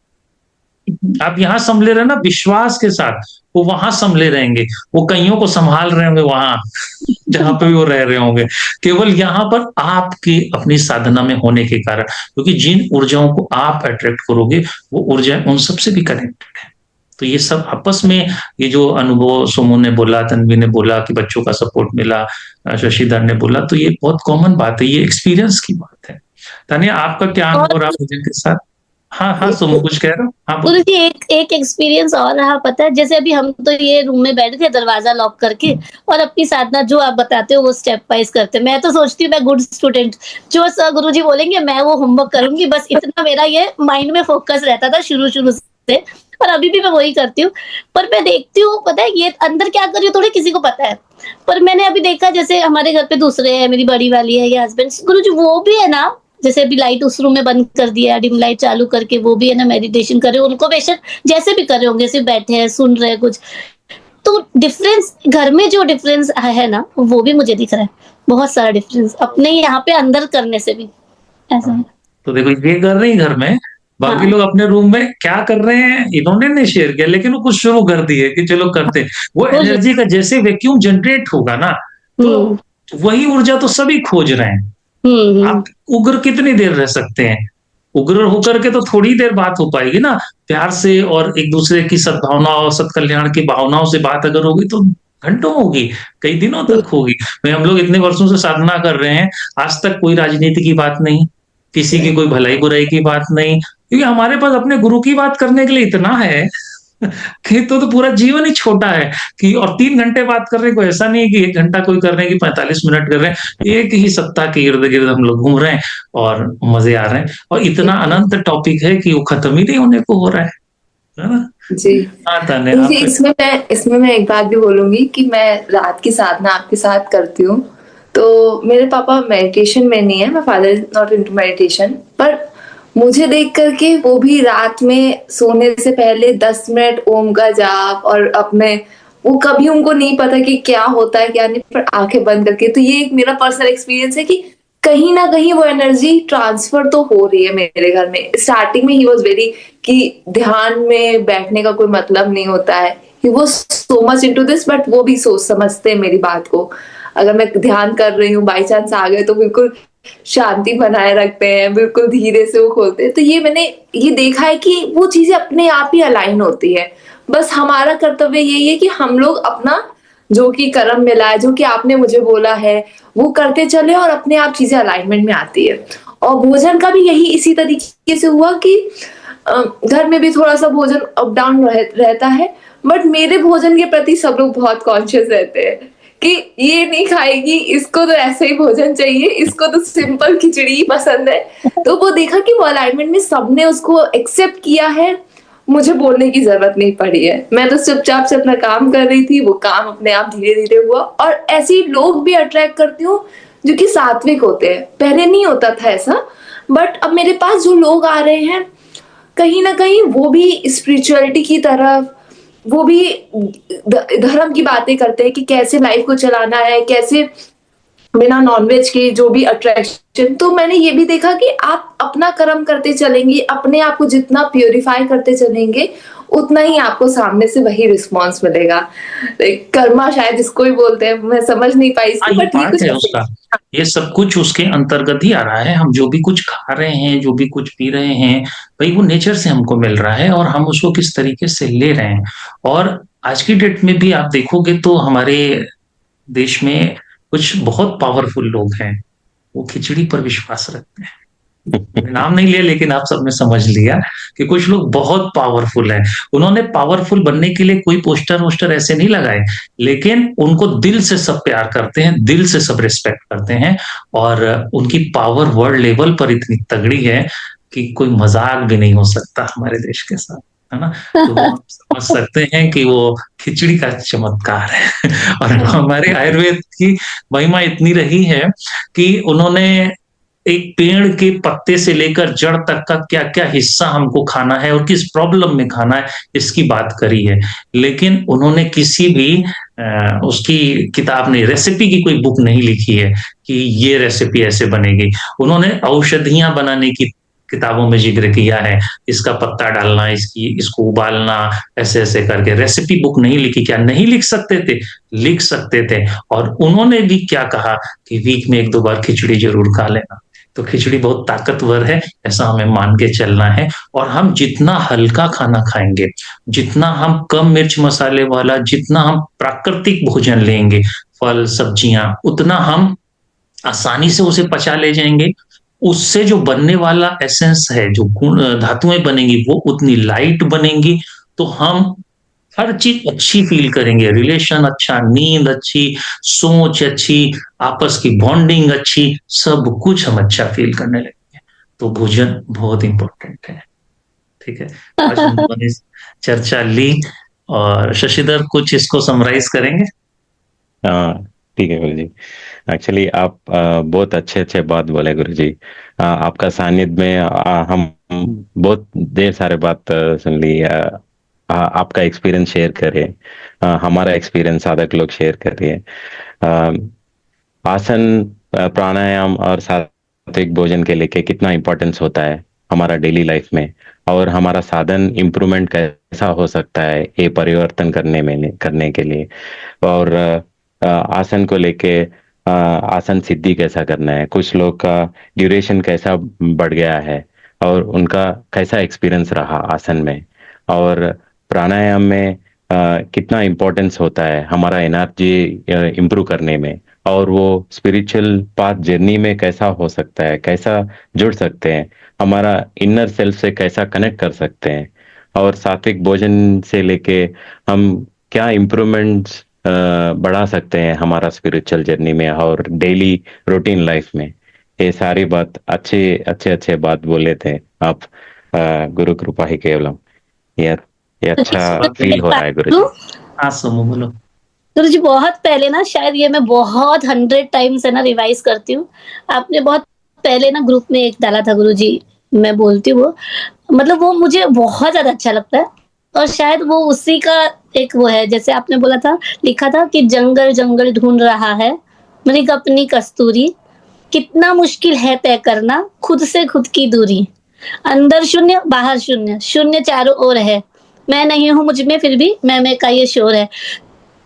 आप यहाँ संभले रहना विश्वास के साथ, वो वहां संभले रहेंगे, वो कईयों को संभाल रहे होंगे वहां जहां पे भी वो रह रहे होंगे, केवल यहाँ पर आपकी अपनी साधना में होने के कारण। क्योंकि जिन ऊर्जाओं को आप अट्रैक्ट करोगे वो ऊर्जा उन सबसे भी कनेक्टेड है। तो ये सब आपस में, ये जो अनुभव सोमू ने बोला, तन्वी ने बोला कि बच्चों का सपोर्ट मिला, शशिधर ने बोला, तो ये बहुत कॉमन बात है, ये एक्सपीरियंस की बात है। तानिया आपका क्या अनुभव रहा मुझे के साथ? हाँ सोमू कुछ कह रहा हो? हाँ
गुरु जी एक एक्सपीरियंस और रहा, पता है, जैसे अभी हम तो ये रूम में बैठ के दरवाजा लॉक करके और अपनी साधना जो आप बताते हो वो स्टेप वाइज करते। मैं तो सोचती हूँ मैं गुड स्टूडेंट, जो सर गुरु जी बोलेंगे मैं वो होमवर्क करूंगी, बस इतना मेरा ये माइंड में फोकस रहता था शुरू से, और अभी भी मैं वही करती हूँ। पर मैं देखती हूँ, पता है ये अंदर क्या कर रही हूँ थोड़ी किसी को पता है, पर मैंने अभी देखा जैसे हमारे घर पे दूसरे है, मेरी बड़ी वाली है, ये हस्बैंड गुरु जी वो भी है ना, जैसे अभी लाइट उस रूम में बंद कर दिया, डिम लाइट चालू करके वो भी है ना मेडिटेशन कर रहे हो, उनको बेशक जैसे भी कर रहे होंगे, सिर्फ बैठे हैं सुन रहे हैं कुछ। तो डिफरेंस घर में जो डिफरेंस है ना वो भी मुझे दिख रहा है, बहुत सारा डिफरेंस अपने यहाँ पे अंदर करने से भी ऐसा है।
तो देखो ये कर रही घर में, बाकी लोग अपने रूम में क्या कर रहे हैं इन्होंने नहीं शेयर किया, लेकिन वो कुछ शुरू कर दिए कि चलो करते हैं। वो एनर्जी का जैसे वैक्यूम जनरेट होगा ना, तो वही ऊर्जा तो सभी खोज रहे हैं। आप उग्र कितनी देर रह सकते हैं? उग्र होकर के तो थोड़ी देर बात हो पाएगी ना, प्यार से और एक दूसरे की सद्भावना और सत्कल्याण की भावनाओं से बात अगर होगी तो घंटों होगी, कई दिनों तक होगी। हम लोग इतने वर्षों से साधना कर रहे हैं, आज तक कोई राजनीति की बात नहीं, किसी की कोई भलाई बुराई की बात नहीं, क्योंकि हमारे पास अपने गुरु की बात करने के लिए इतना है कि तो पूरा जीवन ही छोटा है कि, और 3 घंटे बात करने को, ऐसा नहीं है कि 1 घंटा कोई कर रहे हैं कि 45 मिनट कर रहे हैं, एक ही सत्ता के इर्द गिर्द हम लोग घूम रहे हैं और मजे आ रहे हैं, और इतना अनंत टॉपिक है कि वो खत्म ही नहीं होने को हो रहा है ना
जी। इसमें मैं एक बात भी बोलूंगी कि मैं रात की साधना आपके साथ करती हूँ, तो मेरे पापा मेडिटेशन में नहीं है, मैं father is not into meditation, पर मुझे देख करके वो भी रात में सोने से पहले 10 मिनट ओम का जाप, और अपने वो कभी उनको नहीं पता कि क्या होता है क्या नहीं, पर आंखें बंद करके। तो ये एक मेरा पर्सनल एक्सपीरियंस है कि कहीं ना कहीं वो एनर्जी ट्रांसफर तो हो रही है मेरे घर में। स्टार्टिंग में ही वॉज वेरी कि ध्यान में बैठने का कोई मतलब नहीं होता है, he was so much into this, but वो भी सोच समझते हैं मेरी बात को। अगर मैं ध्यान कर रही हूँ, बाई चांस आ गए, तो बिल्कुल शांति बनाए रखते हैं, बिल्कुल धीरे से वो खोलते हैं। तो ये मैंने ये देखा है कि वो चीजें अपने आप ही अलाइन होती है। बस हमारा कर्तव्य यही है कि हम लोग अपना जो कि कर्म मिला है, जो कि आपने मुझे बोला है, वो करते चले और अपने आप चीजें अलाइनमेंट में आती है। और भोजन का भी यही इसी तरीके से हुआ कि घर में भी थोड़ा सा भोजन अप डाउन रहता है, बट मेरे भोजन के प्रति सब लोग बहुत कॉन्शियस रहते हैं कि ये नहीं खाएगी, इसको तो ऐसे ही भोजन चाहिए, इसको तो सिंपल खिचड़ी ही पसंद है। तो वो देखा कि वो अलाइनमेंट में सबने उसको एक्सेप्ट किया है, मुझे बोलने की जरूरत नहीं पड़ी है। मैं तो चुपचाप से अपना काम कर रही थी, वो काम अपने आप धीरे धीरे हुआ। और ऐसे ही लोग भी अट्रैक्ट करती हूँ जो कि सात्विक होते हैं। पहले नहीं होता था ऐसा, बट अब मेरे पास जो लोग आ रहे हैं, कहीं ना कहीं वो भी स्पिरिचुअलिटी की तरफ, वो भी धर्म की बातें करते हैं कि कैसे लाइफ को चलाना है, कैसे बिना नॉनवेज के, जो भी अट्रैक्शन। तो मैंने ये भी देखा कि आप अपना कर्म करते चलेंगे, अपने आप को जितना प्योरीफाई करते चलेंगे, उतना ही आपको सामने से वही रिस्पॉन्स मिलेगा। कर्मा शायद इसको ही बोलते हैं, मैं समझ नहीं पाई
हाँ,
इसको,
ये
बट ये
पार्ट
कुछ
है
ऐसे
उसका। ये सब कुछ उसके अंतर्गत ही आ रहा है। हम जो भी कुछ खा रहे हैं, जो भी कुछ पी रहे हैं, भाई वो नेचर से हमको मिल रहा है और हम उसको किस तरीके से ले रहे हैं। और आज की डेट में भी आप देखोगे तो हमारे देश में कुछ बहुत पावरफुल लोग हैं, वो खिचड़ी पर विश्वास रखते हैं। मैंने नाम नहीं लिया, लेकिन आप सबने समझ लिया कि कुछ लोग बहुत पावरफुल हैं। उन्होंने पावरफुल बनने के लिए कोई पोस्टर वोस्टर ऐसे नहीं लगाए, लेकिन उनको दिल से सब प्यार करते हैं, दिल से सब रिस्पेक्ट करते हैं। और उनकी पावर वर्ल्ड लेवल पर इतनी तगड़ी है कि कोई मजाक भी नहीं हो सकता हमारे देश के साथ, है ना। तो वो हम समझ सकते हैं कि वो खिचड़ी का चमत्कार है। और हमारे आयुर्वेद की महिमा इतनी रही है कि उन्होंने एक पेड़ के पत्ते से लेकर जड़ तक का क्या क्या हिस्सा हमको खाना है और किस प्रॉब्लम में खाना है, इसकी बात करी है। लेकिन उन्होंने किसी भी उसकी किताब नहीं, रेसिपी की कोई बुक नहीं लिखी है कि ये रेसिपी ऐसे बनेगी। उन्होंने औषधियां बनाने की किताबों में जिक्र किया है, इसका पत्ता डालना, इसको उबालना, ऐसे ऐसे करके। रेसिपी बुक नहीं लिखी। क्या नहीं लिख सकते थे? लिख सकते थे। और उन्होंने भी क्या कहा कि वीक में 1-2 बार खिचड़ी जरूर खा लेना। तो खिचड़ी बहुत ताकतवर है, ऐसा हमें मान के चलना है। और हम जितना हल्का खाना खाएंगे, जितना हम कम मिर्च मसाले वाला, जितना हम प्राकृतिक भोजन लेंगे, फल सब्जियां, उतना हम आसानी से उसे पचा ले जाएंगे। उससे जो बनने वाला एसेंस है, जो गुण धातुएं बनेंगी, वो उतनी लाइट बनेंगी। तो हम हर चीज अच्छी फील करेंगे, रिलेशन अच्छा, नींद अच्छी, सोच अच्छी, आपस की बॉन्डिंग अच्छी, सब कुछ हम अच्छा फील करने लगेंगे। तो भोजन बहुत इंपॉर्टेंट है। ठीक है, आज हम लोगों ने चर्चा ली, और शशिधर कुछ इसको समराइज करेंगे?
हाँ, ठीक है गुरु जी। एक्चुअली आप बहुत अच्छे अच्छे बात बोले गुरु जी। आपका सानिध्य में हम बहुत ढेर सारे बात सुन ली। आपका एक्सपीरियंस शेयर करें, हमारा एक्सपीरियंस साधक लोग शेयर करिए। आसन, प्राणायाम और सात्विक भोजन के लेके कितना इम्पोर्टेंस होता है हमारा डेली लाइफ में, और हमारा साधन इम्प्रूवमेंट कैसा हो सकता है ये परिवर्तन करने के लिए। और आसन को लेके आसन सिद्धि कैसा करना है, कुछ लोग का ड्यूरेशन कैसा बढ़ गया है और उनका कैसा एक्सपीरियंस रहा आसन में। और प्राणायाम में कितना इम्पोर्टेंस होता है हमारा एनर्जी इम्प्रूव करने में, और वो स्पिरिचुअल पाथ जर्नी में कैसा हो सकता है, कैसा जुड़ सकते हैं, हमारा इनर सेल्फ से कैसा कनेक्ट कर सकते हैं। और सात्विक भोजन से लेके हम क्या इम्प्रूवमेंट्स बढ़ा सकते हैं हमारा स्पिरिचुअल जर्नी में और डेली रूटीन लाइफ में। ये सारी बात अच्छे बात बोले थे आप। गुरु कृपा ही केवलम। ये अच्छा फील हो रहा है गुरु जी।
हाँ समूह बोलो।
गुरु जी, बहुत पहले ना, शायद ये मैं बहुत 100 टाइम्स है ना रिवाइज करती हूँ। आपने बहुत पहले ना ग्रुप में एक डाला था गुरु जी, मैं बोलती हूँ वो, मतलब वो मुझे बहुत ज्यादा अच्छा लगता है। और शायद वो उसी का एक वो है, जैसे आपने बोला था, लिखा था कि जंगल जंगल ढूंढ रहा है मृग अपनी कस्तूरी, कितना मुश्किल है तय करना खुद से खुद की दूरी, अंदर शून्य बाहर शून्य, शून्य चारों ओर है, मैं नहीं हूँ मुझ में फिर भी मैं का ये शोर है।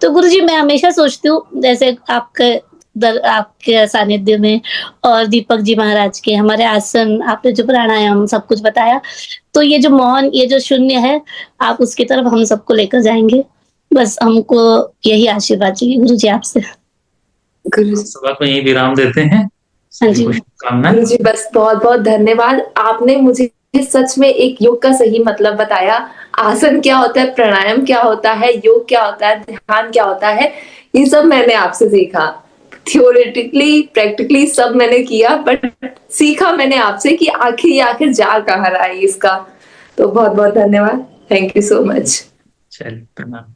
तो गुरुजी मैं हमेशा सोचती हूँ जैसे आपके सानिध्य में और दीपक जी महाराज के हमारे आसन, आपने जो प्राणायाम सब कुछ बताया, तो ये जो मौन, ये जो शून्य है, आप उसकी तरफ हम सबको लेकर जाएंगे। बस हमको यही आशीर्वाद चाहिए गुरुजी आपसे।
गुरुजी
सभा को यही विराम देते हैं।
हाँ जी।
सभी को शुभकामनाएं।
गुरुजी बस बहुत बहुत धन्यवाद, आपने मुझे सच में एक योग का सही मतलब बताया। आसन क्या होता है, प्राणायाम क्या होता है, योग क्या होता है, ध्यान क्या होता है, ये सब मैंने आपसे सीखा। थियोरेटिकली प्रैक्टिकली सब मैंने किया, बट सीखा मैंने आपसे कि आखिर जा कहाँ रहा है इसका। तो बहुत बहुत धन्यवाद, थैंक यू सो मच।
चलिए प्रणाम।